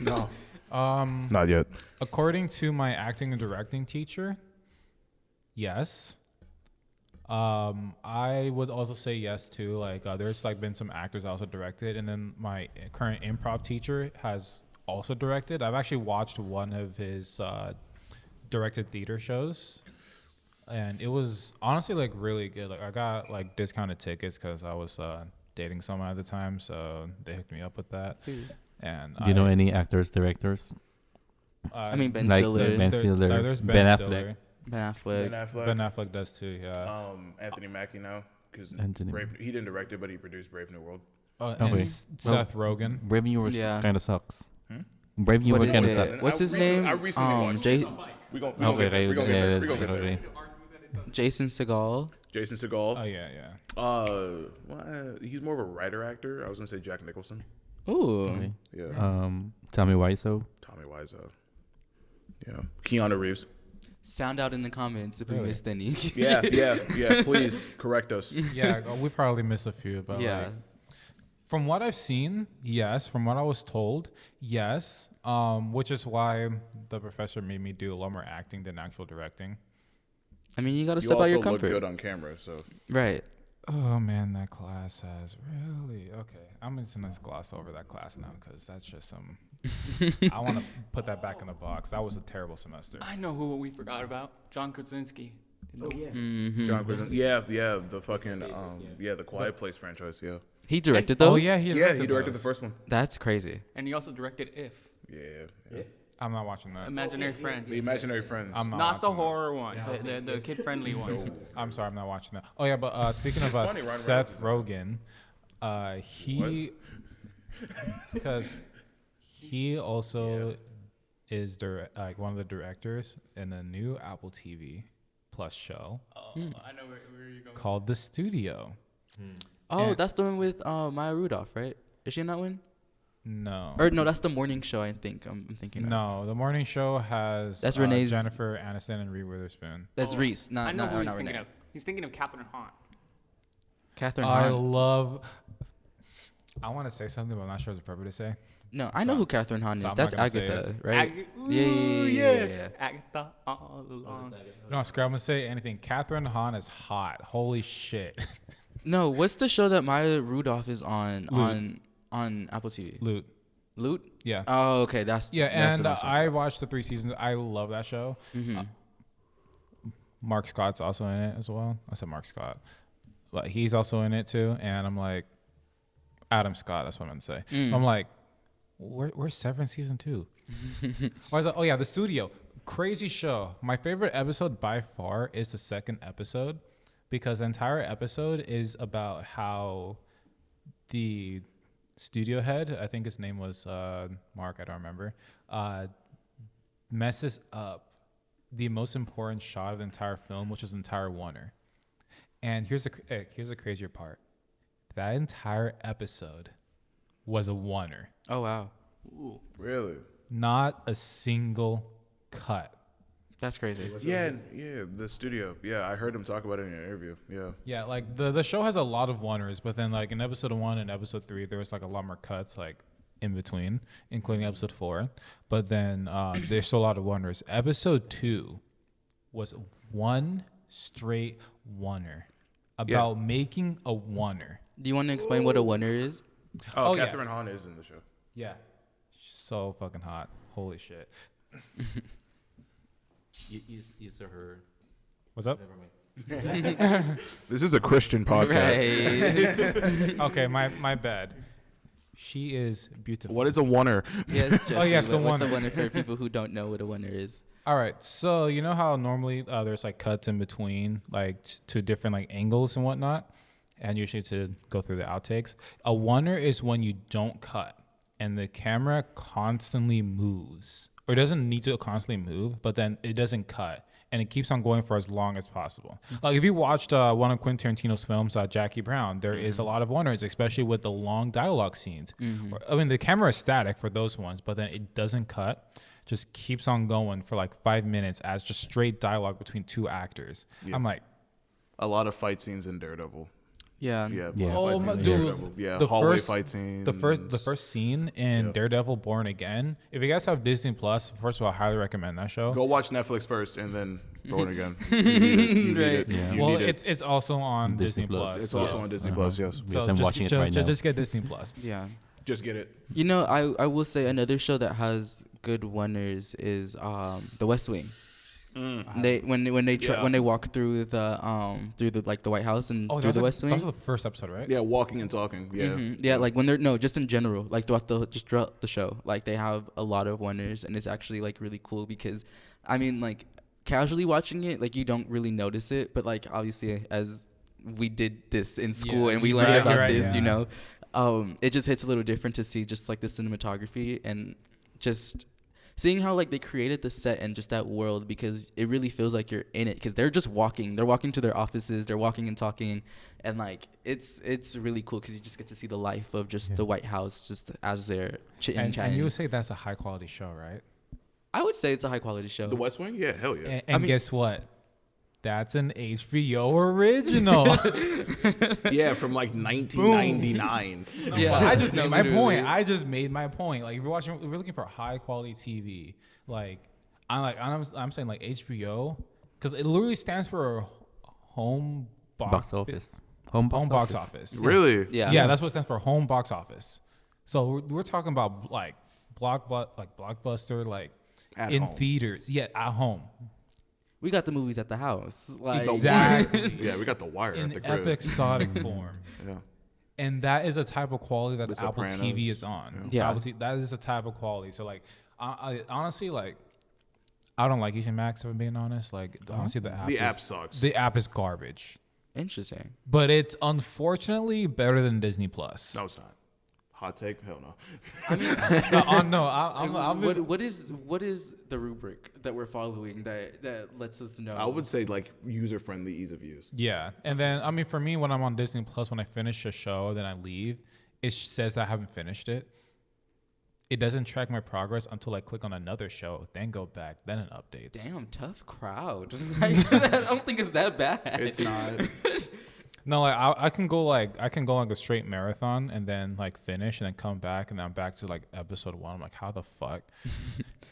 S2: No. Not yet.
S3: According to my acting and directing teacher, yes. I would also say yes too. Like, there's like been some actors I also directed, and then my current improv teacher has also directed. I've actually watched one of his directed theater shows, and it was honestly like really good. Like, I got like discounted tickets because I was dating someone at the time, so they hooked me up with that. And
S4: Do you know any actors, directors?
S1: I mean, Ben
S4: Like
S1: Stiller,
S4: Ben Stiller,
S3: There's
S4: Ben
S3: Stiller.
S1: Ben Affleck.
S2: Ben Affleck.
S3: Ben Affleck does too, yeah.
S2: Anthony Mackie now, because
S4: Anthony.
S2: he didn't direct it, but he produced Brave New World.
S3: And
S4: Okay.
S3: Seth Rogen.
S4: Brave New World
S1: Yeah.
S4: kind of sucks.
S2: Hmm?
S4: Brave New
S1: What
S4: World
S1: is
S4: kind of
S1: it?
S4: sucks.
S1: What's his name?
S2: I recently watched
S1: Jay-
S2: it. We gonna
S4: Okay,
S2: get there. We gonna get there. We gonna get there.
S4: okay.
S1: Jason Segel.
S2: Jason Segel.
S3: Oh yeah.
S2: Well, he's more of a writer actor. I was gonna say Jack Nicholson.
S1: Ooh.
S4: Okay.
S2: Yeah.
S4: Tommy Wiseau.
S2: Tommy Wiseau. Yeah. Keanu Reeves.
S1: Sound out in the comments if we
S3: Really?
S1: missed any.
S2: Yeah. Please correct us.
S3: Yeah, we probably missed a few, but
S1: Yeah.
S3: like, from what I've seen, yes. From what I was told, yes. Which is why the professor made me do a lot more acting than actual directing.
S1: I mean, you got to
S2: You
S1: step out
S2: also
S1: your
S2: look
S1: comfort.
S2: good on camera, so
S1: Right.
S3: Oh man, that class has really okay. I'm just gonna gloss over that class now because that's just some. I want to put that back in the box. That was a terrible semester.
S5: I know who we forgot about. John Krasinski.
S1: Mm-hmm.
S2: John Krasinski. Yeah, the fucking the Quiet Place franchise. Yeah,
S1: He directed those?
S3: Oh yeah, he directed
S2: the
S3: those.
S2: first one.
S1: That's crazy.
S5: And he also directed If.
S2: Yeah.
S3: I'm not watching that.
S5: Imaginary Friends.
S2: The Imaginary Friends.
S3: I'm
S5: Not the
S3: watching that.
S5: horror one. The kid-friendly one.
S3: I'm sorry, I'm not watching that. Oh yeah, but speaking of
S2: funny, Ryan
S3: Seth
S2: Reynolds
S3: Rogen, he because he also is one of the directors in a new Apple TV Plus show
S5: Oh, I know where you're going.
S3: called The Studio.
S1: Oh,
S3: And-
S1: that's the one with Maya Rudolph, right? Is she in that one?
S3: No.
S1: Or no, that's the morning show. I think I'm thinking. Of.
S3: No, the morning show has
S1: That's Renee's-
S3: Jennifer Aniston and Reese Witherspoon.
S1: That's
S5: Oh,
S1: Reese. Not
S5: I know
S1: not,
S5: who he's
S1: not
S5: thinking
S1: Renee.
S5: of. He's thinking of Catherine Hahn.
S1: Catherine
S3: I
S1: Hahn.
S3: love. I want to say something, but I'm not sure it's appropriate to say.
S1: No, I know
S3: So-
S1: who Catherine Hahn is.
S3: so I'm
S1: That's
S3: not gonna say
S1: Agatha,
S3: it.
S1: right?
S5: Ooh,
S1: Yeah, yeah,
S5: yes.
S1: yeah.
S5: Agatha all along.
S3: No, screw. I'm gonna say anything. Catherine Hahn is hot. Holy shit.
S1: No, what's the show that Maya Rudolph is on
S3: Loot.
S1: on Apple TV?
S3: Loot.
S1: Loot.
S3: Yeah.
S1: Oh, okay. That's
S3: Yeah,
S1: that's
S3: and
S1: what I'm
S3: I watched the 3 seasons. I love that show.
S1: Mhm.
S3: Mark Scott's also in it as well. I said Mark Scott, but he's also in it too. And I'm like, Adam Scott. That's what I'm gonna say.
S1: Mm.
S3: I'm like, where's Severance season 2? I was like, oh yeah, The Studio. Crazy show. My favorite episode by far is the second episode, because the entire episode is about how the studio head, I think his name was Mark, I don't remember, messes up the most important shot of the entire film, which is the entire oneer. And here's the crazier part. That entire episode was a oneer.
S1: Oh wow,
S2: Really?
S3: Not a single cut.
S1: that's crazy.
S2: Yeah, yeah. The studio. Yeah, I heard him talk about it in an interview. Yeah.
S3: Yeah, like the show has a lot of oneers, but then like in episode 1 and episode 3, there was like a lot more cuts like in between, including episode 4. But then there's still a lot of oneers. Episode 2 was one straight oneer about making a oneer.
S1: Do you want to explain what a wonder is?
S2: Oh,
S3: Oh, yeah.
S2: Catherine Hahn is in the show.
S3: Yeah, so fucking hot. Holy shit.
S4: You saw her.
S3: What's up?
S4: Never mind.
S2: This is a Christian podcast.
S1: Right.
S3: Okay, my bad. She is beautiful.
S2: What is a oneer?
S1: Yes.
S3: Oh, yes,
S1: Jeffrey,
S3: the
S1: what's a
S3: wonder.
S1: wonder for people who don't know what a wonder is?
S3: All right, so you know how normally there's like cuts in between, like to different like angles and whatnot, and usually to go through the outtakes. A oneer is when you don't cut and the camera constantly moves, or it doesn't need to constantly move, but then it doesn't cut and it keeps on going for as long as possible. Like if you watched one of Quentin Tarantino's films, Jackie Brown, there is a lot of oneers, especially with the long dialogue scenes. I mean, the camera is static for those ones, but then it doesn't cut. Just keeps on going for like 5 minutes as just straight dialogue between two actors.
S2: Yeah.
S3: I'm like,
S2: A lot of fight scenes in Daredevil.
S1: Yeah.
S2: Yeah.
S4: Yeah.
S3: Oh
S2: fight
S3: my
S2: scenes in
S3: dude,
S2: Daredevil. Yeah.
S3: the
S2: Hallway
S3: first-
S2: fight scenes.
S3: the first scene in
S2: Yeah.
S3: Daredevil Born Again. If you guys have Disney Plus, first of all, I highly recommend that show.
S2: Go watch Netflix first and then Born Again. You need it. You need it.
S4: Yeah.
S2: You
S3: Well,
S2: need it.
S3: it's also on
S4: Disney
S3: Disney
S4: Plus.
S3: Plus.
S2: It's
S3: so-
S2: also on Disney Plus. Yes.
S4: Yes, I'm watching it right now.
S3: Just get Disney Plus.
S1: Yeah.
S2: Just get it.
S1: You know, I will say another show that has good wonders is The West Wing. They when they walk through the like the White House and through the West Wing.
S3: That's the first episode, right?
S2: Yeah, walking and talking. Yeah.
S1: Yeah, like when they're just in general, like throughout the show, like they have a lot of wonders, and it's actually like really cool because, I mean, like casually watching it, like you don't really notice it, but like obviously as we did this in school
S3: Yeah,
S1: and we
S3: you're
S1: learned
S3: right,
S1: about
S3: you're right,
S1: this,
S3: yeah.
S1: you know, it just hits a little different to see just like the cinematography and just seeing how like they created the set and just that world, because it really feels like you're in it, because they're just walking to their offices, they're walking and talking, and like it's really cool because you just get to see the life of just the White House just as they're chitting
S3: And
S1: chatting.
S3: you would say that's a high quality show, right?
S1: I would say it's a high quality show.
S2: The West Wing? Yeah, hell yeah.
S3: And
S1: mean-
S3: guess what? That's an HBO original.
S2: Yeah, from like 1999.
S1: Yeah,
S3: I just made my
S1: literally.
S3: point. I just made my point. Like if we're looking for high quality TV, I'm saying like HBO, because it literally stands for home
S4: Box office.
S3: home box office.
S2: Really?
S1: Yeah.
S3: Yeah, that's what it stands for, home box office. So we're talking about like blockbuster, like
S2: At
S3: in
S2: home.
S3: theaters. Yeah, at home.
S1: We got the movies at the house. Like
S2: The
S3: Exactly.
S2: Wire. Yeah, we got The Wire at
S3: In
S2: the crib.
S3: episodic form.
S2: Yeah.
S3: And that is a type of quality that
S2: The
S3: Apple
S2: Sopranos.
S3: TV is on.
S1: Yeah.
S3: Apple that is a type of quality. So like, I honestly, like, I don't like using Macs, if I'm being honest. Like, honestly,
S2: The app sucks.
S3: The app is garbage.
S1: interesting.
S3: But it's unfortunately better than Disney Plus.
S2: No, it's not. Hot take? Hell no.
S1: I mean, what is the rubric that we're following that lets us know?
S2: I would say like user friendly, ease of use.
S3: Yeah. And then, I mean, for me, when I'm on Disney Plus, when I finish a show, then I leave, it says that I haven't finished it. it doesn't track my progress until I click on another show, then go back, then it updates.
S1: Damn, tough crowd. Like, I don't think it's that bad.
S2: It's not.
S3: No, like I can go like a straight marathon and then like finish and then come back and then I'm back to like episode 1. I'm like, how the fuck?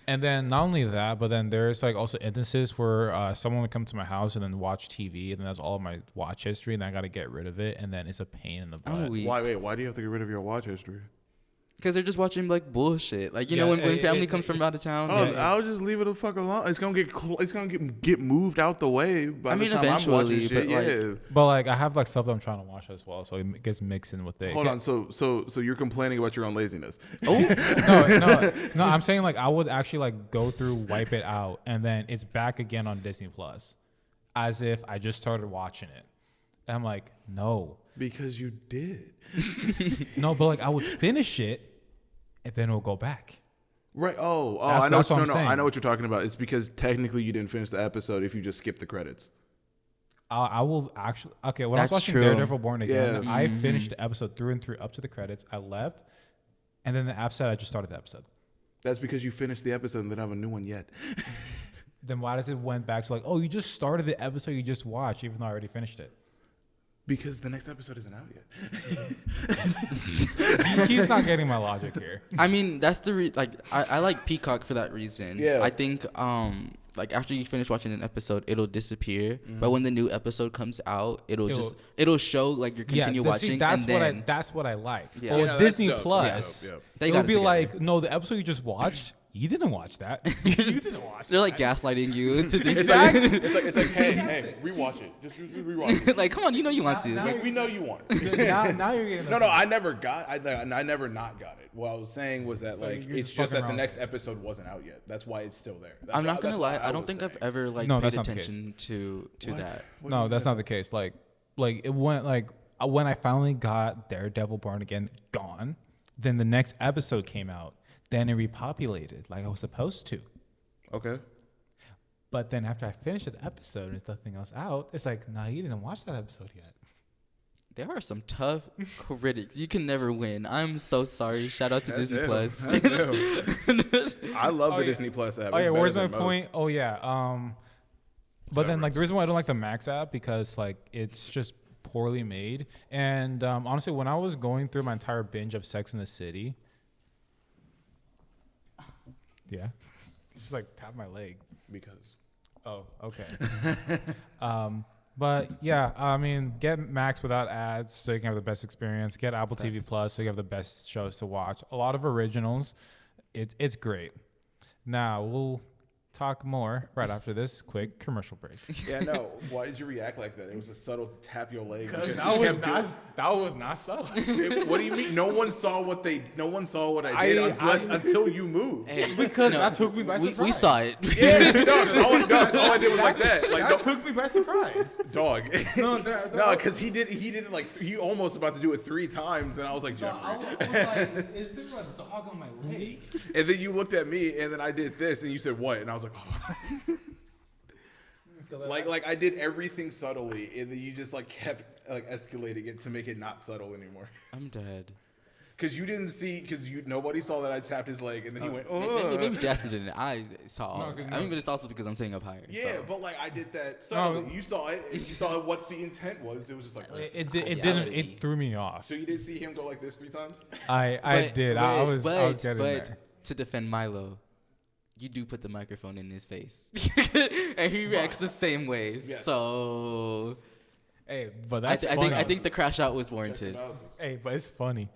S3: And then not only that, but then there's like also instances where someone would come to my house and then watch TV and then that's all of my watch history and I got to get rid of it and then it's a pain in the butt.
S1: I'm weak.
S2: Why do you have to get rid of your watch history?
S1: Because they're just watching like bullshit. Like, you know, when family comes from out of town.
S2: I'll just leave it the fuck alone. It's gonna get moved out the way by the time I'm watching shit. Yeah.
S3: But like I have like stuff that I'm trying to watch as well, so it gets mixed in with it.
S2: Hold on. So you're complaining about your own laziness?
S1: Oh
S3: no. I'm saying like I would actually like go through, wipe it out, and then it's back again on Disney Plus, as if I just started watching it. And I'm like, no.
S2: Because you did.
S3: No, but like I would finish it and then it'll go back.
S2: Right. Oh,
S3: I know.
S2: I know what you're talking about. It's because technically you didn't finish the episode if you just skip the credits.
S3: I will actually. Okay, when I was
S1: That's
S3: watching
S1: true.
S3: Daredevil Born Again,
S2: Yeah.
S3: I finished the episode through and through up to the credits. I left, and then the app said I just started the episode.
S2: That's because you finished the episode and they don't have a new one yet.
S3: Then why does it went back to like, oh, you just started the episode you just watched, even though I already finished it?
S2: Because the next episode isn't out yet.
S3: He's not getting my logic here.
S1: I mean, that's the I like Peacock for that reason.
S2: Yeah.
S1: I think like after you finish watching an episode, it'll disappear. But when the new episode comes out, it'll show like you're continue watching.
S3: That's what I like.
S1: Yeah.
S3: But
S1: Yeah,
S3: with
S2: that's
S3: Disney
S2: dope.
S3: Plus,
S2: Yeah, dope.
S1: They
S3: it'll
S1: got it
S3: be
S1: together.
S3: like, no, the episode you just watched, you didn't watch that. You didn't watch.
S1: They're like gaslighting you to think
S2: It's like, hey, rewatch it. Just rewatch it.
S1: like, come on, you know you want to.
S3: Now-
S1: Like,
S2: We know you want.
S3: now you're getting
S2: No, I never got. I never not got it. What I was saying was that
S3: So
S2: like
S3: you're
S2: it's
S3: just
S2: just that
S3: fucking
S2: the
S3: around.
S2: next episode wasn't out yet. That's why it's still there.
S1: I'm not gonna lie. I don't
S2: was
S1: think I've
S2: saying.
S1: ever like
S3: No,
S1: paid
S3: that's not the case.
S1: attention to
S2: What?
S1: that.
S2: What do
S3: No,
S2: you
S3: that's
S2: mean
S3: not the case. Like it went like when I finally got Daredevil Born Again gone, then the next episode came out. Then it repopulated like I was supposed to.
S2: Okay.
S3: But then after I finished the episode and there's nothing else out, it's like, nah, you didn't watch that episode yet.
S1: There are some tough critics. You can never win. I'm so sorry. Shout out to
S2: That's
S1: Disney
S2: him.
S1: Plus.
S2: That's him. I love
S3: Oh,
S2: the
S3: yeah.
S2: Disney Plus app.
S3: Oh
S2: It's
S3: yeah, where's
S2: better
S3: my
S2: than
S3: point?
S2: most.
S3: Oh yeah. But then like the reason why I don't like the Max app because like it's just poorly made. And honestly, when I was going through my entire binge of Sex in the City, yeah, just like tap my leg.
S2: Because
S3: Oh, okay. But yeah, I mean, get Max without ads so you can have the best experience. Get Apple TV Plus so you have the best shows to watch. A lot of originals. It's great. Now we'll talk more right after this quick commercial break.
S2: yeah, no. Why did you react like that? It was a subtle tap your leg. because
S3: That
S2: you
S3: was
S2: kept doing-
S3: that was not subtle.
S2: What do you mean? No one saw what I did until you moved.
S1: Hey,
S3: Because
S1: no,
S3: that took me by surprise.
S1: we saw it.
S2: Yeah, no, 'cause all I did was like that. Like,
S3: That took me by surprise.
S2: dog.
S3: No,
S2: No, because he did it like he almost about to do it 3 times, and I was like, Jeffrey.
S3: I was like, is there a dog on my leg?
S2: And then you looked at me, and then I did this, and you said what? And I was like, oh. like I did everything subtly, and then you just like kept like escalating it to make it not subtle anymore.
S1: I'm dead.
S2: Because you didn't see, nobody saw that I tapped his leg, and then he went,
S1: Maybe Jasper didn't. I saw.
S3: No,
S1: all
S3: 'cause
S1: of it.
S3: no.
S1: I mean, but it's also because I'm sitting up higher.
S2: yeah,
S1: so.
S2: but like I did that subtly.
S3: No.
S2: You saw it. And you saw what the intent was. It was just like,
S3: It
S1: reality.
S3: didn't. It threw me off.
S2: so you did see him go like this 3 times?
S3: I
S1: But-
S3: did. I was getting
S1: but
S3: there.
S1: to defend Milo, you do put the microphone in his face, and he reacts the same way.
S2: Yes.
S1: So
S3: Hey, but
S1: I
S3: that's funny.
S1: think the crash out was warranted.
S3: Hey, but it's funny.